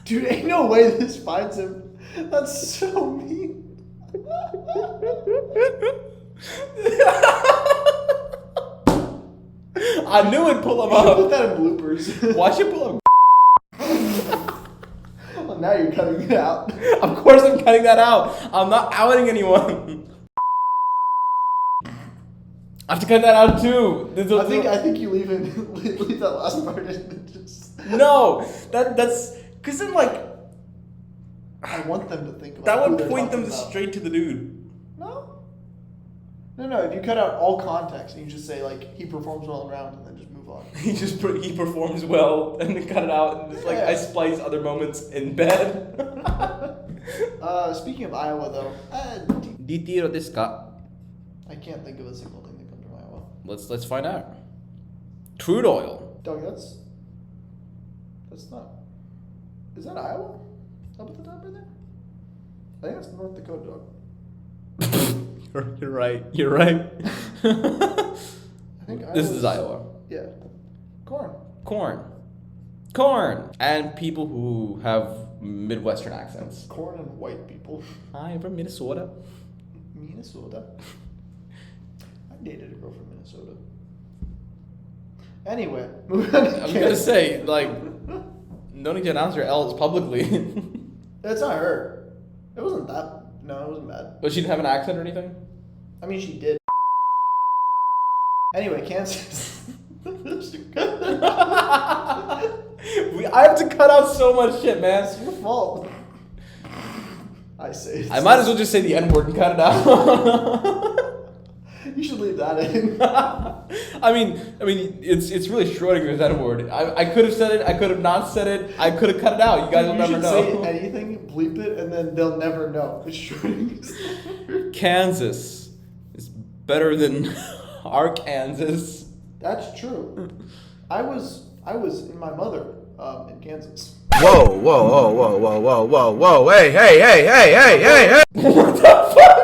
Dude, ain't no way this finds him. That's so mean. I knew it'd pull him You should put up. that in bloopers. Why'd you pull Well, now you're cutting it out. up? Of course I'm cutting that out. I'm not outing anyone. I have to cut that out too. I think you leave that last part in and just. No, that's because then like I want them to think about that who would they're point them talking about. straight to the dude. No. If you cut out all context and you just say like he performs well around and then just move on. He performs well and then cut it out and just like Yeah. I splice other moments in bed. Speaking of Iowa though, Ditiro desu ka? I can't think of a single thing that comes from Iowa. Let's find out. Crude oil. Dog, that's not. Is that Iowa? Up at the top right there? I think that's North Dakota, dog. You're right. You're right. I think This is Iowa's- Iowa. Yeah. Corn. Corn. And people who have Midwestern accents. Corn and white people. Hi, I'm from Minnesota. Minnesota. I dated a girl from Minnesota. Anyway, moving on to I'm gonna say, like, no need to announce your L's publicly. That's not her. It wasn't that. No, it wasn't bad. But she didn't have an accent or anything? I mean, she did. Anyway, Kansas. I have to cut out so much shit, man. It's your fault. I say it. I might as well just say the N word and cut it out. You should leave that in. I mean, it's really Schrodinger's N word. I could have said it. I could have not said it. I could have cut it out. You guys will You never should know. say anything, bleep it, and then they'll never know. It's Schrodinger's. Kansas is better than Arkansas. That's true. I was in my mother in Kansas. Whoa, whoa, whoa, whoa, whoa, whoa, whoa, whoa, hey, hey, hey, hey, hey, hey, hey! What the fuck?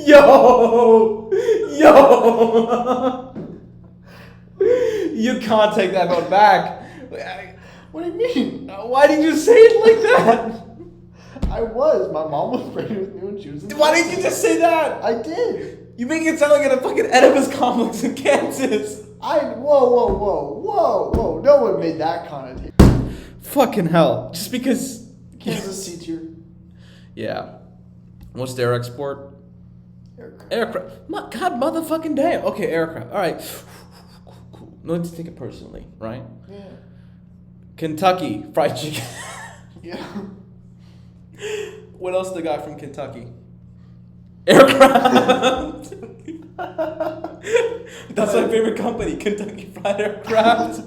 Yo! You can't take that one back. What do you mean? Why did you say it like that? I was. My mom was pregnant with me when she was in Why didn't you just say that? I did. You make it sound like in a fucking Oedipus complex in Kansas. Whoa. No one made that connotation. Fucking hell. Just because. Kansas C tier. Yeah. What's their export? Aircraft. Aircraft. God motherfucking damn. Okay, aircraft. Alright. Cool. No need to take it personally, right? Yeah. Kentucky Fried Chicken. Yeah. What else they got from Kentucky? Aircraft. That's my favorite company, Kentucky Fried Aircraft.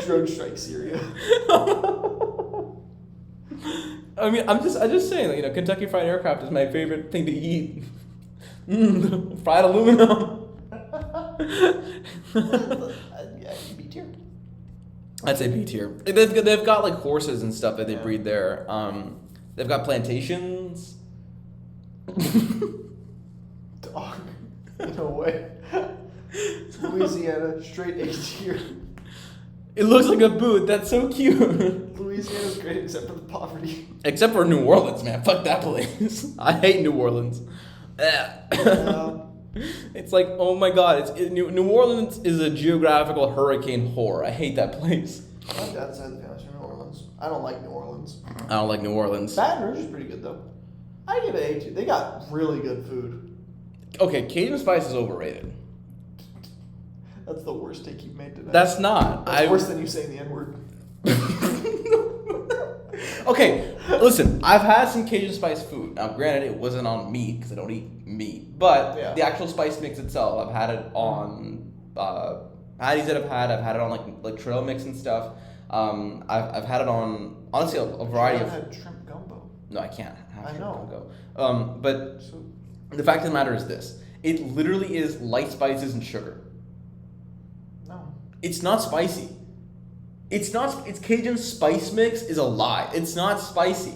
Drone strike Syria. I mean, I'm just saying, like, you know, Kentucky Fried Aircraft is my favorite thing to eat. Fried aluminum. Yeah, B tier. I'd say B tier. They've got like horses and stuff that they breed there. They've got plantations. Dog. In a way. Louisiana, straight A tier. It looks like a boot. That's so cute. Louisiana's great except for the poverty. Except for New Orleans, man. Fuck that place. I hate New Orleans. It's like, oh my god. New Orleans is a geographical hurricane whore. I hate that place. My dad's side of the family's from New Orleans. I don't like New Orleans. I don't like New Orleans. Baton Rouge is pretty good though. I give it A tier. They got really good food. Okay, Cajun spice is overrated. That's the worst take you've made today. That's not. That's worse than you saying the N-word. Okay, listen. I've had some Cajun spice food. Now, granted, it wasn't on meat because I don't eat meat, but Yeah. the actual spice mix itself, I've had it on patties that I've had it on like trail mix and stuff. I've had it on honestly a variety I've of. had shrimp gumbo. No, I can't have I shrimp know. gumbo. But So, the fact of the matter is this: it literally is light spices and sugar. no. It's not spicy. It's not. It's Cajun spice mix is a lie. It's not spicy.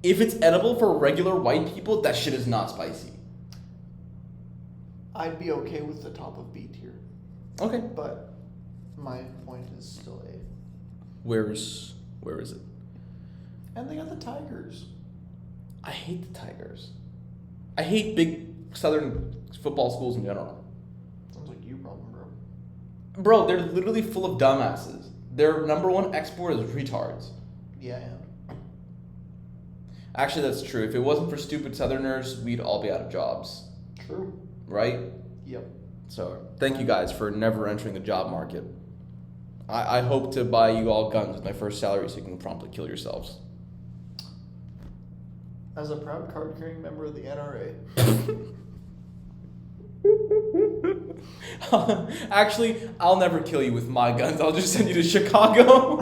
If it's edible for regular white people, that shit is not spicy. I'd be okay with the top of B tier, Okay. but my point is still A. Where is it? And they got the Tigers. I hate the Tigers. I hate big Southern football schools in general. Bro, they're literally full of dumbasses. Their number one export is retards. Yeah, yeah. Actually, that's true. If it wasn't for stupid Southerners, we'd all be out of jobs, True. right? Yep. So, thank you guys for never entering the job market. I hope to buy you all guns with my first salary so you can promptly kill yourselves. As a proud card-carrying member of the NRA. Actually, I'll never kill you with my guns. I'll just send you to Chicago.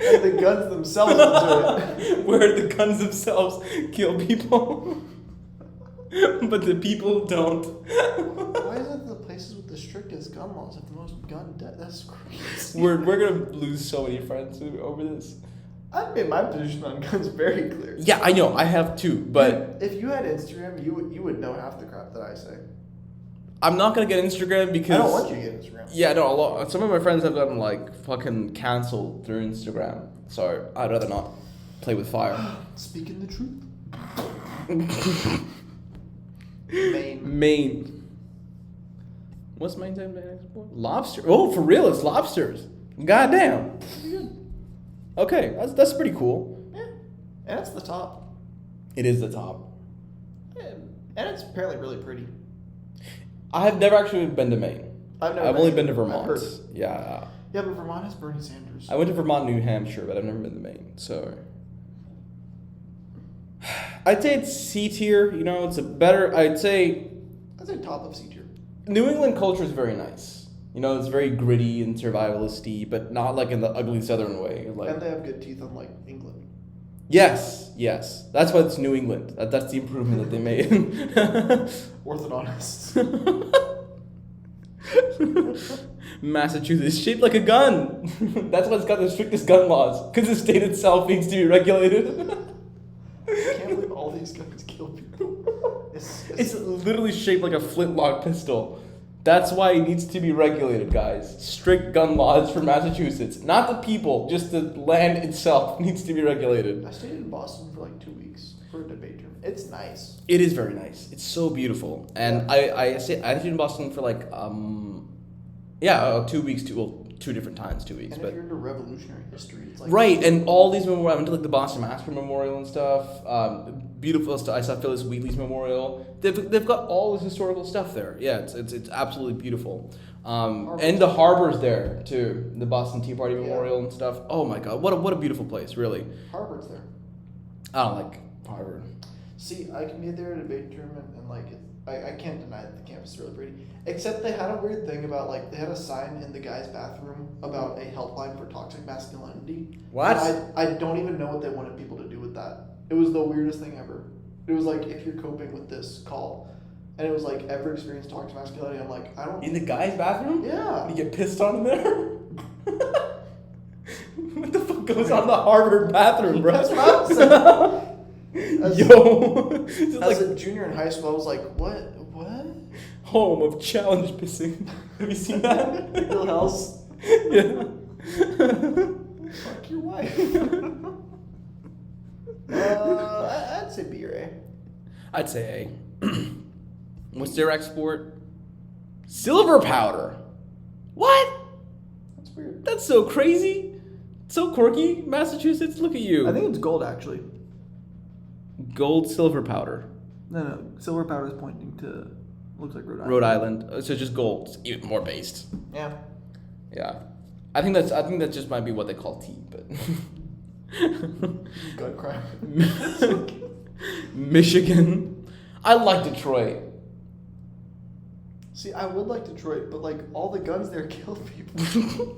And the guns themselves will do it. Where the guns themselves kill people. But the people don't. Why is it the places with the strictest gun laws have the most gun death? That's crazy. We're gonna lose so many friends over this. I've made my position on guns very clear. Yeah, I know. I have too, but If you had Instagram, you would know half the crap that I say. I'm not gonna get Instagram because I don't want you to get Instagram. Yeah, no. Some of my friends have gotten like fucking canceled through Instagram, so I'd rather not play with fire. Speaking the truth. Maine. Maine. What's Maine's name? Lobster. Oh, for real? It's lobsters. Goddamn. Pretty good. Okay, that's pretty cool. Yeah. And it's the top. It is the top. And it's apparently really pretty. I have never actually been to Maine. I've never only been to I've Vermont. heard. Yeah. Yeah, but Vermont has Bernie Sanders. I went to Vermont, New Hampshire, but I've never been to Maine. So I'd say it's C tier. You know, it's a better. I'd say top of C tier. New England culture is very nice. You know, it's very gritty and survivalisty, but not like in the ugly Southern way. Like, And they have good teeth, unlike England. yes. That's why it's New England. That's the improvement that they made. Orthodontists. Massachusetts is shaped like a gun. That's why it's got the strictest gun laws, because the state itself needs to be regulated. I can't believe all these guns kill people. It's literally shaped like a flintlock pistol. That's why it needs to be regulated, guys. Strict gun laws for Massachusetts. Not the people, just the land itself needs to be regulated. I stayed in Boston for like 2 weeks for a debate term. It's nice. It is very nice. It's so beautiful. And I stayed in Boston for like 2 weeks, two different times, 2 weeks. And But if you're into revolutionary history, it's like right, and all these memorials, I went to like the Boston Massacre Memorial and stuff. Beautiful stuff. I saw Phyllis Wheatley's memorial. They've got all this historical stuff there. Yeah, it's absolutely beautiful. And the harbor's there too. The Boston Tea Party Memorial and stuff. Oh my God, what a beautiful place, really. Harvard's there. I don't like Harvard. See, I can be there at a debate term and like it. I can't deny that the campus is really pretty. Except they had a weird thing about like they had a sign in the guy's bathroom about a helpline for toxic masculinity. What? And I don't even know what they wanted people to do with that. It was the weirdest thing ever. It was like, if you're coping with this, call. And it was like, ever experienced toxic masculinity? I'm like, I don't. In the guy's bathroom? Yeah. You get pissed on in there? What the fuck goes on in the Harvard bathroom, bro? That's what I'm saying. Yo. This is As like a junior in high school, I was like, what? home of challenge pissing. Have you seen that? Real house. Yeah. Fuck your wife. I'd say B or A. I'd say A. What's their export? Silver powder. What? That's weird. That's so crazy. So quirky. Massachusetts, look at you. I think it's gold, actually. Gold silver powder. No. Silver powder is pointing to, looks like Rhode Island. Rhode Island. So just gold. It's even more based. Yeah. Yeah. I think that just might be what they call tea, but Gun crime. Michigan. I like Detroit. See, I would like Detroit, but like all the guns there kill people.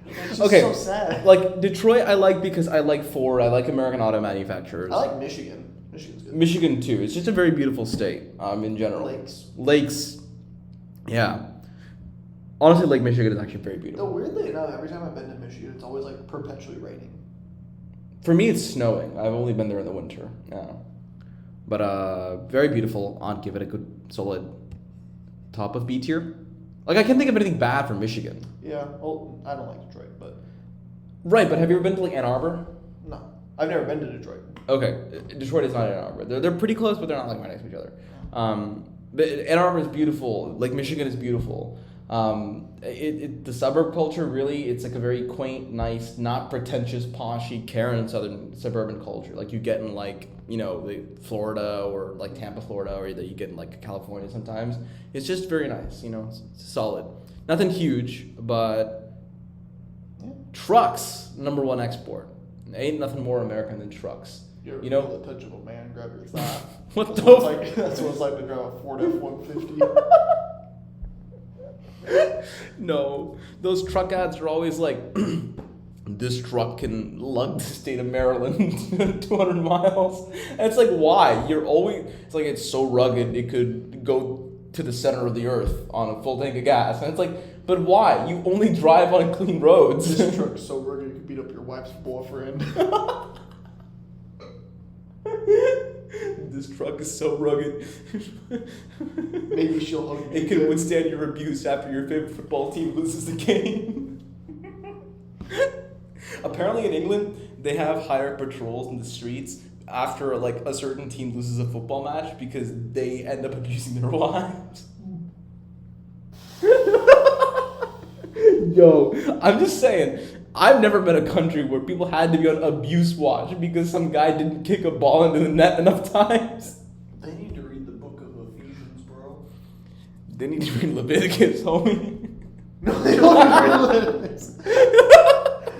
It's just Okay. so sad. Like Detroit I like because I like Ford, I like American auto manufacturers. I like Michigan. Michigan's good. Michigan too. It's just a very beautiful state, in general. Lakes. Yeah. Honestly, Lake Michigan is actually very Though beautiful. weirdly enough, every time I've been to Michigan, it's always like perpetually raining. For me, it's snowing. I've only been there in the winter. Yeah. But very beautiful. I'd give it a good solid top of B tier. Like I can't think of anything bad from Michigan. Yeah. Well, I don't like Detroit, but Right, but have you ever been to like Ann Arbor? no, I've never been to Detroit. Okay, Detroit is not Ann Arbor. They're pretty close, but they're not like right next to each other. But Ann Arbor is beautiful. Lake Michigan is beautiful. The suburb culture really, it's like a very quaint, nice, not pretentious, poshy Karen southern suburban culture, like you get in like the Florida or like Tampa, Florida, or that you get in like California sometimes. It's just very nice, it's solid. Nothing huge, but trucks, number one export. Ain't nothing more American than trucks. You know the touch of a man grab your thigh. What that's the? That's what it's like to drive a Ford F-150. No, those truck ads are always like, this truck can lug the state of Maryland 200 miles. And it's like, why? It's like it's so rugged it could go to the center of the earth on a full tank of gas. And it's like, but why? You only drive on clean roads. This truck's so rugged it could beat up your wife's boyfriend. This truck is so rugged. Maybe she'll hug you. It can withstand your abuse after your favorite football team loses the game. Apparently in England, they have higher patrols in the streets after like a certain team loses a football match because they end up abusing their wives. Yo, I'm just saying, I've never been a country where people had to be on abuse watch because some guy didn't kick a ball into the net enough times. They need to read the book of Ephesians, bro. They need to read Leviticus, homie. No, they don't read Leviticus.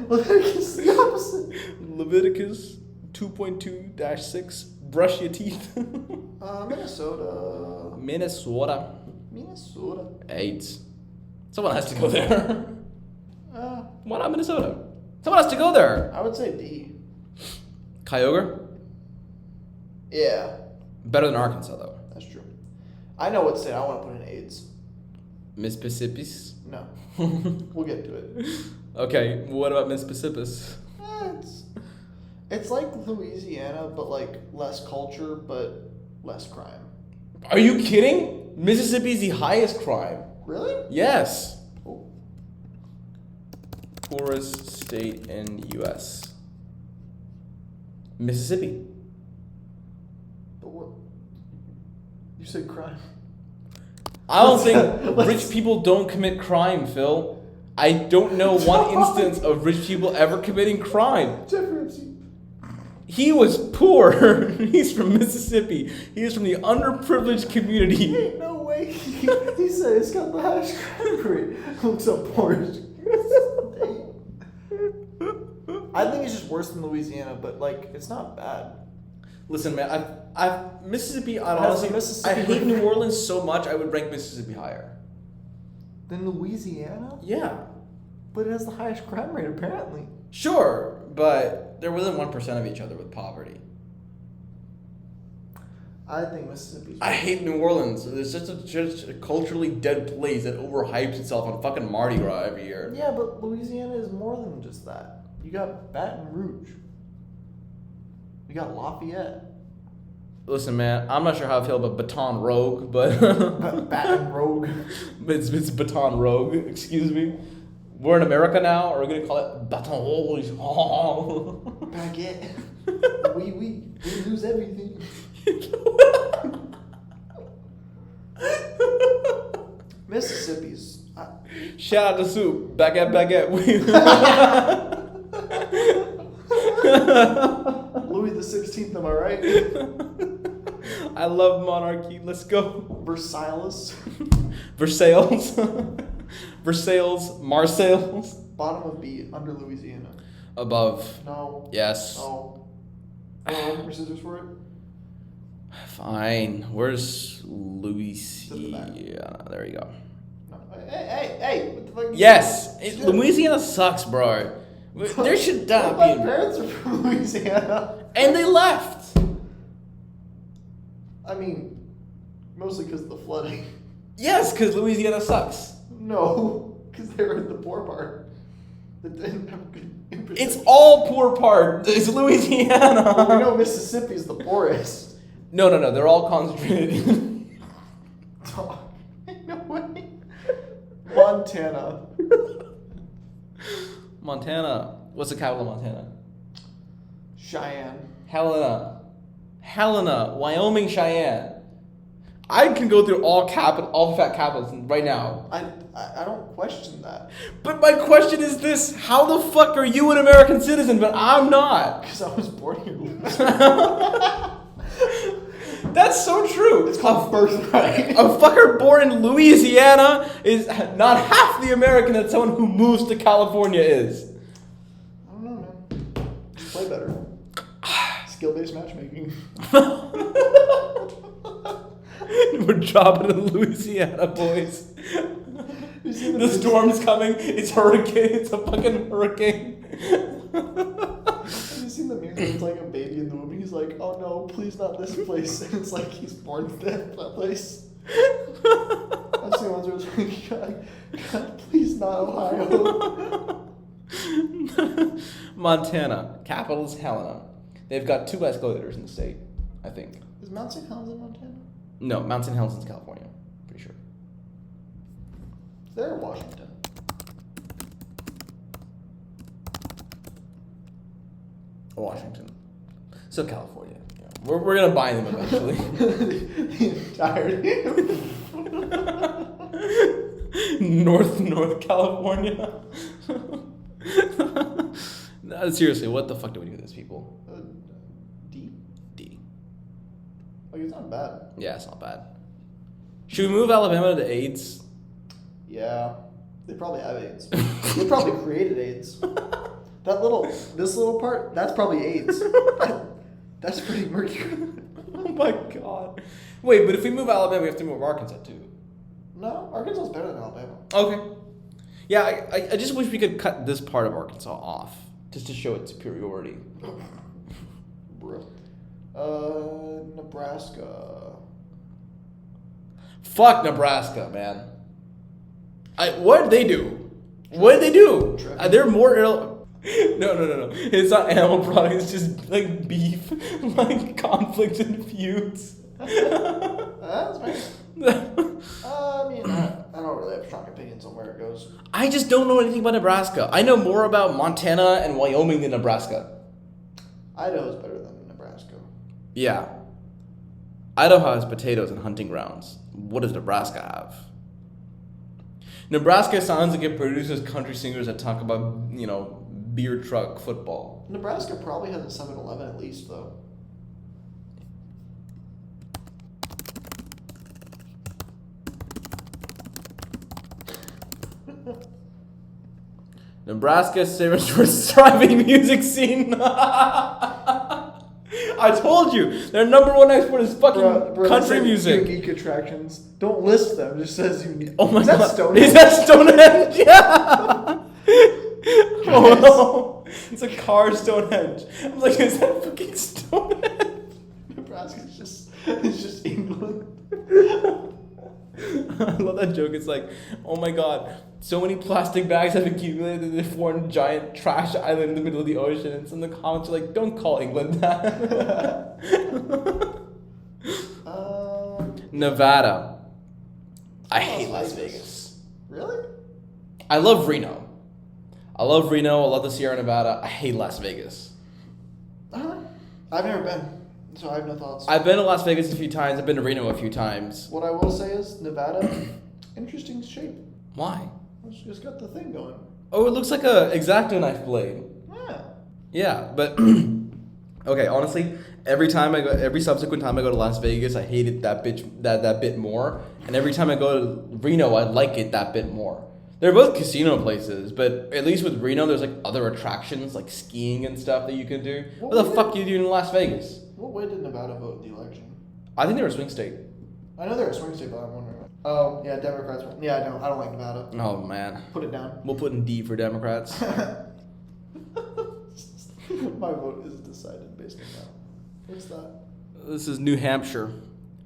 Leviticus is the opposite. Leviticus 2.2-6, brush your teeth. Minnesota. Minnesota. 8. Someone has to go there. Why not Minnesota? Someone has to go there. I would say D. Kyogre? Yeah. Better than Arkansas, though. That's true. I know what state I want to put in AIDS. Mississippi's? No. We'll get to it. Okay, what about Mississippi's? It's like Louisiana, but like less culture, but less crime. Are you kidding? Mississippi's the highest crime. Really? Yes. Oh. Poorest state in U.S. Mississippi. But what? You said crime. I don't think rich people don't commit crime, Phil. I don't know one instance of rich people ever committing crime. Jeffrey Epstein. He was poor. He's from Mississippi. He is from the underprivileged community. Ain't no way. He said it's got the highest crime rate. Looks up Porsche. I think it's just worse than Louisiana, but like it's not bad. Listen, man, Mississippi. Has Honestly, Mississippi I hate New Orleans so much. I would rank Mississippi higher. Than Louisiana? Yeah, But it has the highest crime rate apparently. sure, but they're within 1% of each other with poverty. I think Mississippi's. I hate New Orleans. It's just a culturally dead place that overhypes itself on fucking Mardi Gras every year. Yeah, but Louisiana is more than just that. You got Baton Rouge. You got Lafayette. Listen, man, I'm not sure how I feel about Baton Rouge, but Baton Rouge. it's Baton Rouge. Excuse me. We're in America now. Are we gonna call it Baton Rouge? Baguette. We lose everything. Mississippi's. Shout out to Soup. Baguette. Louis the 16th, am I right? I love monarchy. Let's go. Versailles. Versailles. Marseilles. Bottom of B, under Louisiana. Above. No. Yes. No. Rock, paper, scissors for it? Fine. Where's Louisiana? back. There you go. No. Hey, what the fuck? Yes. Louisiana sucks, bro. There should not My be. parents are from Louisiana. And they left. I mean, mostly because of the flooding. Yes, because Louisiana sucks. No, because they were in the poor part. That didn't have good infrastructure. It's all poor part. It's Louisiana. Well, we know Mississippi's the poorest. No. They're all concentrated. No way. Montana. Montana. What's the capital of Montana? Cheyenne. Helena. Wyoming, Cheyenne. I can go through all the fat capitals right now. I don't question that. But my question is this: how the fuck are you an American citizen, but I'm not? Because I was born here. That's so true. It's called birthright. A fucker born in Louisiana is not half the American that someone who moves to California is. I don't know, man. Just play better. Skill-based matchmaking. We're dropping in Louisiana, boys. The storm's coming. It's hurricane. It's a fucking hurricane. Have you seen the meme where it's like a baby in the womb? He's like, oh no, please not this place. And it's like he's born to that place. I've seen ones where it's like, God, please not Ohio. Montana. Capital is Helena. They've got 2 escalators in the state, I think. Is Mount St. Helens in Montana? No, Mount St. Helens is California. Pretty sure. Is there Washington? Washington. So California. Yeah. We're gonna buy them eventually. The entirety. North California. No, seriously, what the fuck do we do with these people? D? D. Like, it's not bad. Yeah, it's not bad. Should we move Alabama to AIDS? Yeah. They probably have AIDS. They probably created AIDS. This little part, that's probably AIDS. That's pretty murky. Oh my god. Wait, but if we move Alabama, we have to move Arkansas too. No, Arkansas is better than Alabama. Okay. Yeah, I just wish we could cut this part of Arkansas off just to show its superiority. Bro. Nebraska. Fuck Nebraska, man. What did they do? What did they do? They're more No. It's not animal products. It's just like beef, like conflicts and feuds. That's nice. I mean, I don't really have strong opinions on where it goes. I just don't know anything about Nebraska. I know more about Montana and Wyoming than Nebraska. Idaho's better than Nebraska. Yeah. Idaho has potatoes and hunting grounds. What does Nebraska have? Nebraska sounds like it produces country singers that talk about, beer truck football. Nebraska probably has a 7-Eleven at least, though. Nebraska famous for thriving music scene. I told you, their number one export is fucking country music. Unique attractions. Don't list them. It just says unique. Oh my god. Stonehenge? Is that Stonehenge? Yeah. Oh no. It's a car Stonehenge. I'm like, is that fucking Stonehenge? Nebraska's just England. I love that joke. It's like, oh my god, so many plastic bags have accumulated in this one giant trash island in the middle of the ocean. And some of the comments are like, don't call England that. Nevada. I hate Las Vegas. Really? I love Reno. I love the Sierra Nevada. I hate Las Vegas. I've never been, so I have no thoughts. I've been to Las Vegas a few times. I've been to Reno a few times. What I will say is Nevada, interesting shape. Why? It's just got the thing going. Oh, it looks like a X-Acto knife blade. Yeah. Yeah, but okay, honestly, every subsequent time I go to Las Vegas, I hate it that bit more, and every time I go to Reno, I like it that bit more. They're both casino places, but at least with Reno, there's like other attractions like skiing and stuff that you can do. What the fuck are you doing in Las Vegas? What way did Nevada vote in the election? I think they were a swing state. I know they're a swing state, but I'm wondering. Oh, yeah, Democrats won. Yeah, I don't like Nevada. Oh man, Put it down. we'll put in D for Democrats. My vote is decided based on that. What's that? This is New Hampshire.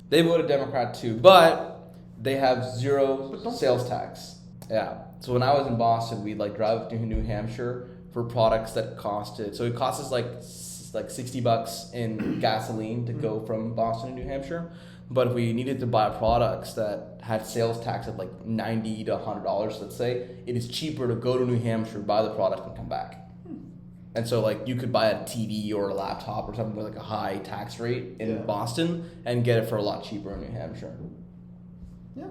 They voted Democrat too, but they have zero sales tax. Yeah. So when I was in Boston, we'd like drive to New Hampshire for products that costed. So it cost us like $60 in gasoline to go from Boston to New Hampshire. But if we needed to buy products that had sales tax of like $90 to $100, let's say, it is cheaper to go to New Hampshire, buy the product, and come back. And so like you could buy a TV or a laptop or something with like a high tax rate in Yeah. Boston and get it for a lot cheaper in New Hampshire. Yeah.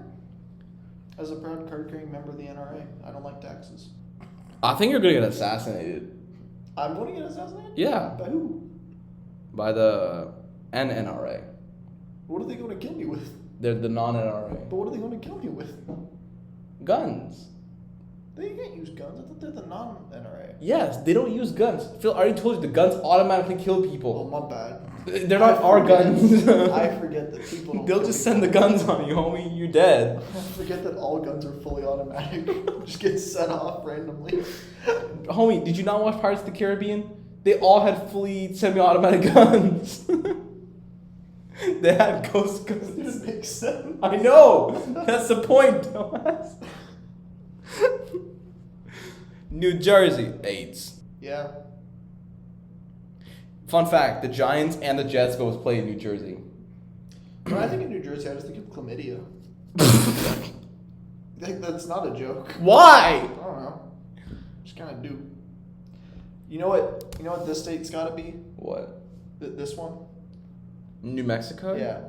As a proud card-carrying member of the NRA, I don't like taxes. I think you're gonna get assassinated. I'm going to get assassinated? Yeah, By who? by the NRA. What are they going to kill me with? They're the non-NRA. But what are they going to kill me with? Guns. They can't use guns. I thought they're the non-NRA. Yes, they don't use guns. Phil, I already told you the guns automatically kill Oh, people. my bad. They're not our guns. I forget that people don't They'll kill just people. send the guns on you, homie. You're dead. I forget that all guns are fully automatic. Just get set off randomly. Homie, did you not watch Pirates of the Caribbean? They all had fully semi-automatic guns. They had ghost It guns. makes sense. I know. That's the point, dumbass. New Jersey, AIDS. Yeah. Fun fact: the Giants and the Jets both play in New Jersey. When I think of New Jersey, I just think of chlamydia. Like, that's not a joke. I Why? don't know. Just kind of do. You know what? You know what this state's got to be? What? This one? New Mexico? Yeah.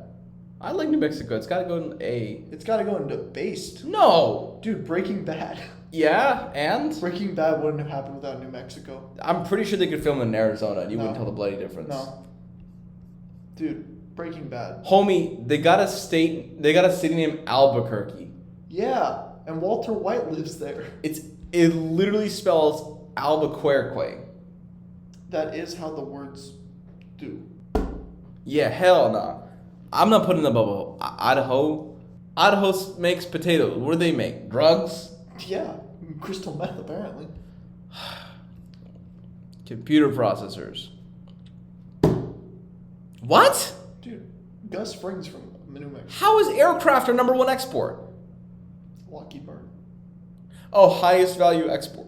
I like New Mexico. It's got to go in A. It's got to go into based. No. Dude, Breaking Bad. Yeah, and Breaking Bad wouldn't have happened without New Mexico. I'm pretty sure they could film in Arizona and you No. wouldn't tell the bloody difference. No. Dude, Breaking Bad. Homie, they got a city named Albuquerque. Yeah, and Walter White lives there. It literally spells Albuquerque. That is how the words do. Yeah, hell no. I'm not putting in the bubble. Idaho makes potatoes. What do they make? Drugs? Yeah, crystal meth apparently. Computer processors. What? Dude, Gus Frings from New Mexico. How is aircraft our number one export? Lockheed Martin. Oh, highest value export.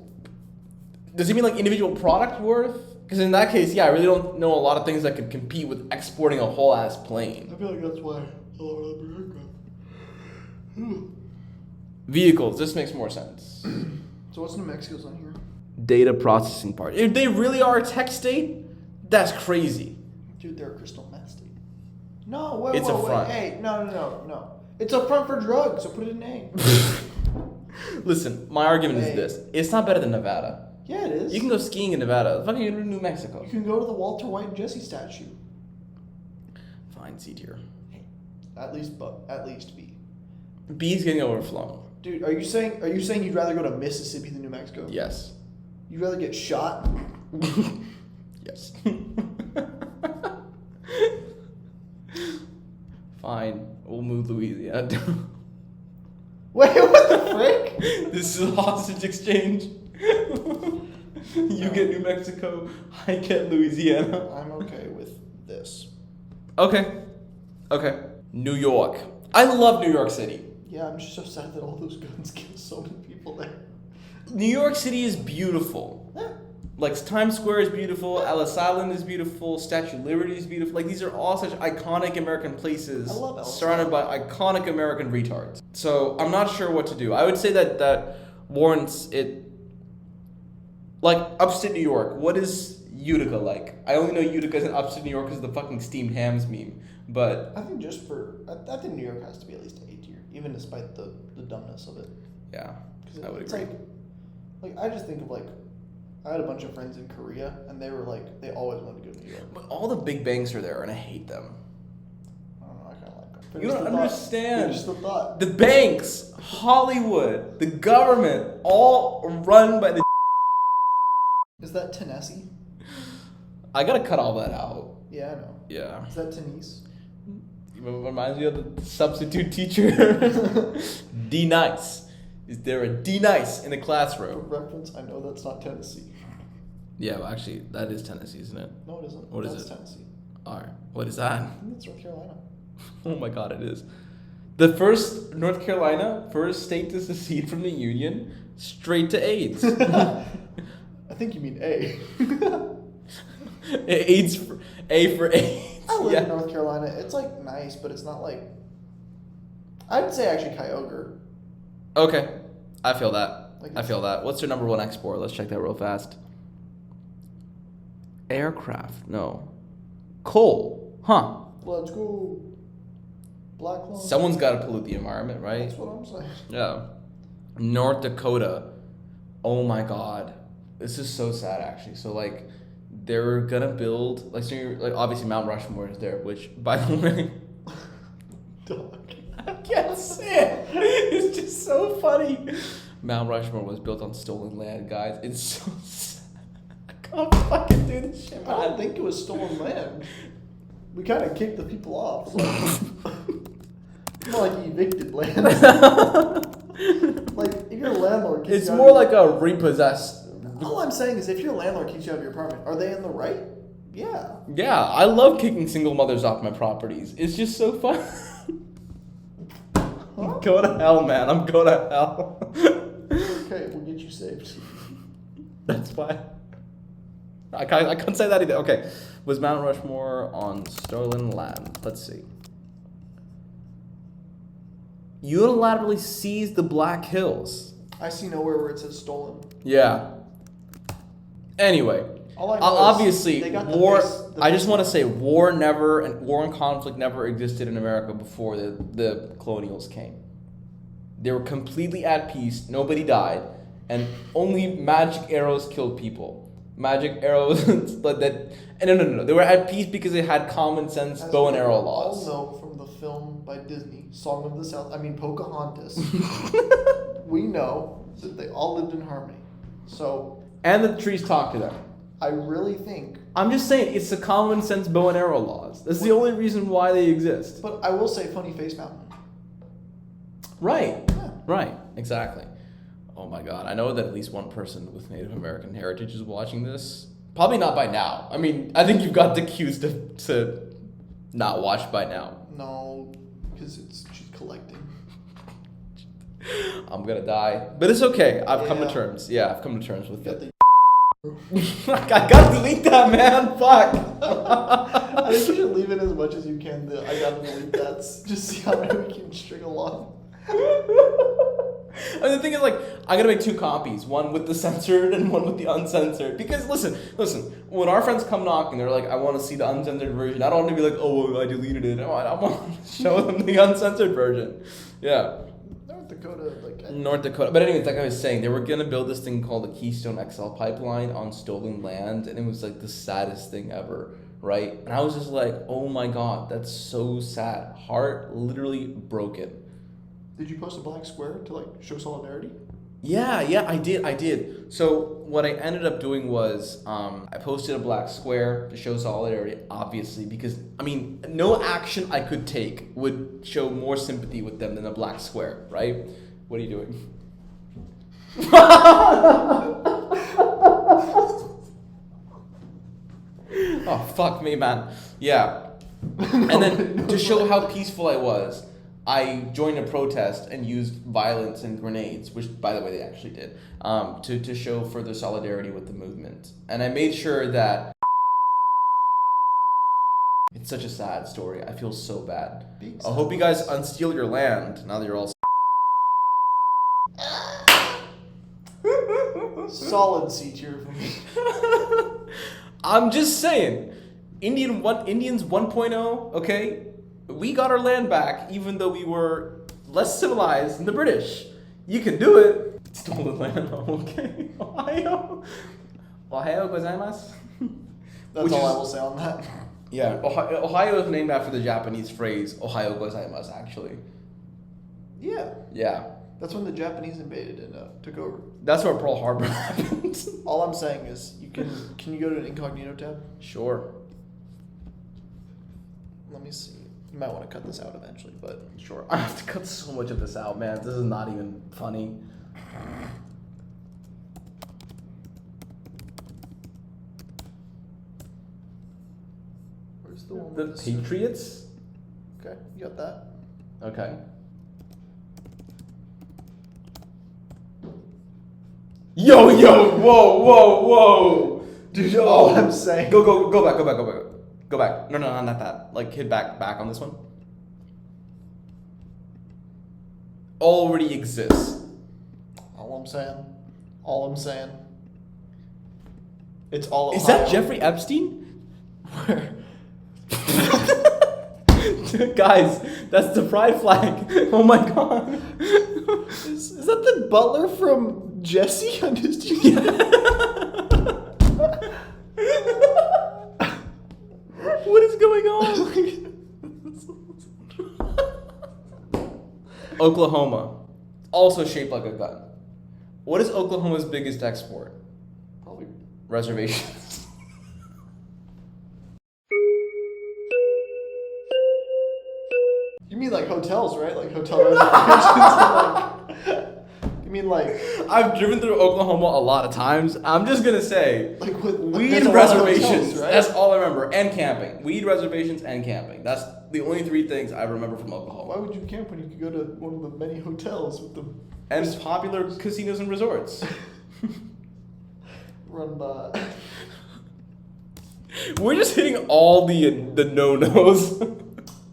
Does he mean like individual product worth? Because in that case, yeah, I really don't know a lot of things that could compete with exporting a whole ass plane. I feel like that's why a lot of the aircraft. Vehicles, this makes more sense. So what's New Mexico's on here? Data processing part. If they really are a tech state, that's crazy. Dude, they're a crystal meth state. No, wait, It's a front. Hey, no. It's a front for drugs, so put it in A. Listen, my argument Hey. is this. It's not better than Nevada. Yeah, it is. You can go skiing in Nevada. Fucking go to New Mexico. You can go to the Walter White and Jesse statue. Fine, C tier. At least B. B's getting overflown. Dude, are you saying you'd rather go to Mississippi than New Mexico? Yes. You'd rather get shot? Yes. Fine. We'll move Louisiana. Wait, what the frick? This is a hostage exchange. You get New Mexico, I get Louisiana. I'm okay with this. Okay. New York. I love New York City. Yeah, I'm just so sad that all those guns kill so many people there. New York City is beautiful. Yeah. Like Times Square is beautiful, Ellis Island is beautiful, Statue of Liberty is beautiful. Like these are all such iconic American places I love Ellis surrounded by iconic American retards. So I'm not sure what to do. I would say that warrants it. Like upstate New York, what is Utica like? I only know Utica is in upstate New York because of the fucking steamed hams meme. But I think I think New York has to be at least A tier, even despite the dumbness of it. yeah, 'Cause I would it's agree. like I just think of I had a bunch of friends in Korea, and they were they always wanted to go to New York. But all the big banks are there, and I hate them. I don't know, I kind of like them. You don't understand. Just the thought. The banks, Hollywood, the government, all run by the. Is that Tennessee? I gotta cut all that out. Yeah, I know. Yeah. Is that Tennessee? It reminds me of the substitute teacher. D nice. Is there a D nice in the For classroom? reference, I know that's not Tennessee. Yeah, well, actually, that is Tennessee, isn't it? No, it isn't. What is That's it? Tennessee. Alright. What is that? I think it's North Carolina. Oh my god, it is. The first North Carolina, first state to secede from the Union, straight to AIDS. I think you mean A. AIDS for, A for AIDS. I live in Yeah. North Carolina. It's nice, but it's not I'd say actually Kyogre. Okay. I feel that. Like I feel that. What's their number one export? Let's check that real fast. Aircraft, no. Coal, huh? Let's go. Black Lung. Someone's got to pollute the environment, right? That's what I'm saying. Yeah. North Dakota. Oh my God. This is so sad, actually. So, like, they're gonna build, like, so like obviously Mount Rushmore is there, which, by the way, Dog. I can't say it. It's just so funny. Mount Rushmore was built on stolen land, guys. It's so sad. I can't fucking do this shit, I don't man. think it was stolen land. We kind of kicked the people off. So. More like evicted land. Like, if your landlord kicks It's you out more of like a repossessed. All I'm saying is if your landlord kicks you out of your apartment, are they in the right? Yeah. Yeah, I love kicking single mothers off my properties. It's just so fun. Go to hell, man. I'm going to hell. Okay, we'll get you saved. That's fine. I can't say that either. Okay. Was Mount Rushmore on stolen land? Let's see. Unilaterally seized the Black Hills. I see nowhere where it says stolen. Yeah. Anyway, All I know is obviously, they got the war. the I just want to say, war and conflict never existed in America before the colonials came. They were completely at peace. Nobody died, and only magic arrows killed people. Magic arrows, but that. And no. They were at peace because they had common sense As bow and we arrow all laws. know from the film by Disney, Song of the South. I mean Pocahontas. We know that they all lived in harmony. So And the trees talk to them. I really think. I'm just saying, it's the common sense bow and arrow laws. That's the only reason why they exist. But I will say, Funny Face Mountain. Right. Yeah. Right. Exactly. Oh my God. I know that at least one person with Native American heritage is watching this. Probably not by now. I mean, I think you've got the cues to not watch by now. No, because she's collecting. I'm gonna die. But it's okay. I've come to Yeah. terms. Yeah, I've come to terms with Got it. the I gotta delete that, man. Fuck. I think you should leave it as much as you can. I gotta delete that. Just see how many we can string along. And the thing is, like, I gotta make 2 copies, one with the censored and one with the uncensored. Because listen, when our friends come knocking, they're like, I want to see the uncensored version. I don't want to be like, oh, I deleted it. I want to show them the uncensored version. Yeah. North Dakota, like. North Dakota. But anyways, like I was saying, they were gonna build this thing called the Keystone XL pipeline on stolen land, and it was like the saddest thing ever, right? And I was just like, oh my God, that's so sad. Heart literally broken. Did you post a black square to like show solidarity? Yeah, I did. So what I ended up doing was I posted a black square to show solidarity, obviously, because, I mean, no action I could take would show more sympathy with them than a black square, right? What are you doing? Oh, fuck me, man. Yeah. And then to show how peaceful I was, I joined a protest and used violence and grenades, which, by the way, they actually did, to show further solidarity with the movement. And I made sure that... It's such a sad story. I feel so bad. I hope you guys unsteal your land now that you're all... Solid C tier for me. I'm just saying, Indians 1.0, okay? We got our land back, even though we were less civilized than the British. You can do it. Stolen land, okay? Ohio gozaimasu? That's Which all I is- will say on that. Yeah, Ohio is named after the Japanese phrase Ohio gozaimasu, actually. Yeah. Yeah, That's when the Japanese invaded and took over. that's where Pearl Harbor happened. All I'm saying is, can you go to an incognito tab? Sure. Let me see. You might want to cut this out eventually, but Sure. I have to cut so much of this out, man. This is not even funny. where's the one? The with the- Patriots? Okay, you got that. Okay. Yo, whoa. Dude, Yo. all I'm saying. Go back. Go back. No, not that. Like, hit back on this one. Already exists. All I'm saying. It's all Ohio. Is that Jeffrey Epstein? Where? Guys, that's the pride flag. Oh my god. Is that the butler from Jesse on his What is going on? Oklahoma. Also shaped like a gun. What is Oklahoma's biggest export? Probably. Reservations. You mean like hotels, right? Like hotel reservations. You mean like I've driven through Oklahoma a lot of times. I'm just gonna say, with weed there's a lot of reservations. hotels, right? That's all I remember. And camping. Weed reservations and camping. That's the only three things I remember from Oklahoma. Why would you camp when you could go to one of the many hotels with the And popular casinos and resorts. run by? We're just hitting all the no-nos.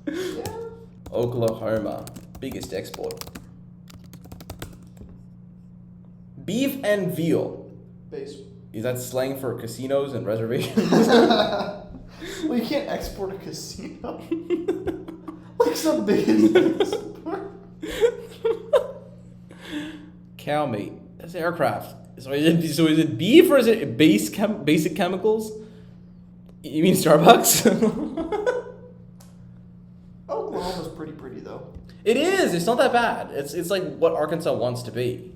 Yeah. Oklahoma, biggest export. Beef and veal. Base. Is that slang for casinos and reservations? Well, you can't export a casino. Like some big export. Cow meat. That's aircraft. So is it beef or is it basic chemicals? You mean Starbucks? Oklahoma's pretty though. It is. It's not that bad. It's like what Arkansas wants to be.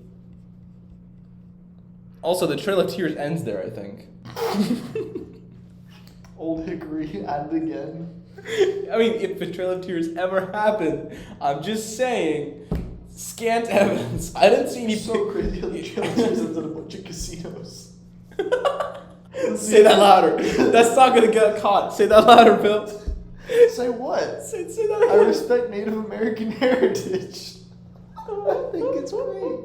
Also, the Trail of Tears ends there, I think. Old Hickory at it again. I mean, if the Trail of Tears ever happened, I'm just saying, scant evidence. I didn't see any. It's so crazy how the Trail of Tears ends at a bunch of casinos. Say that louder. That's not gonna get caught. Say that louder, Bill. Say what? Say that. I respect Native American heritage. I think it's great.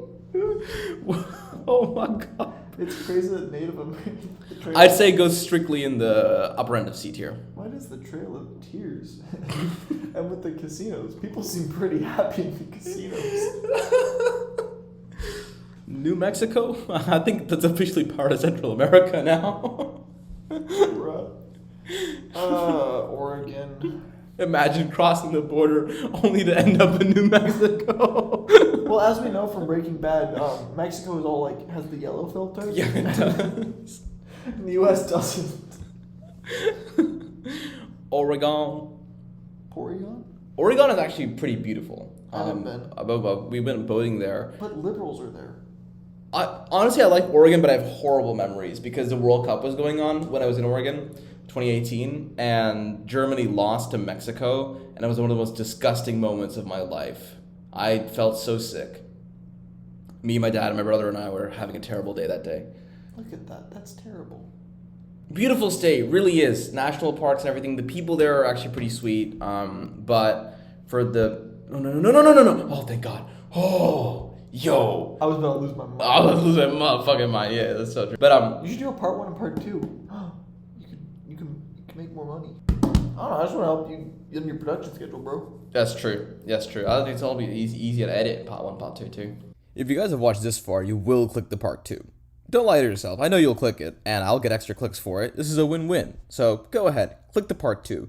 Oh my god. It's crazy that Native American. I'd say it goes strictly in the upper end of C tier. Why does the Trail of Tears? And with the casinos, people seem pretty happy in the casinos. New Mexico? I think that's officially part of Central America now. Bruh. Oregon. Imagine crossing the border only to end up in New Mexico. Well, as we know from Breaking Bad, Mexico is all like has the yellow filter. Yeah, it does. And the U.S. doesn't. Oregon. Oregon? Oregon is actually pretty beautiful. I haven't been. We've been boating there. But liberals are there. Honestly, I like Oregon, but I have horrible memories because the World Cup was going on when I was in Oregon, 2018, and Germany lost to Mexico, and it was one of the most disgusting moments of my life. I felt so sick. Me, my dad, and my brother and I were having a terrible day that day. Look at that. That's terrible. Beautiful state, really is. National parks and everything. The people there are actually pretty sweet. But for the no. Oh, thank God. Oh, yo. I was about to lose my mind. I was losing my motherfucking mind. Yeah, that's so true. But You should do a part 1 and part 2. You can make more money. I don't know. I just want to help you in your production schedule, bro. That's true. That's true. I think it's all be easy to edit. Part 1, part 2 too. If you guys have watched this far, you will click the part 2. Don't lie to yourself. I know you'll click it, and I'll get extra clicks for it. This is a win-win. So go ahead, click the part 2.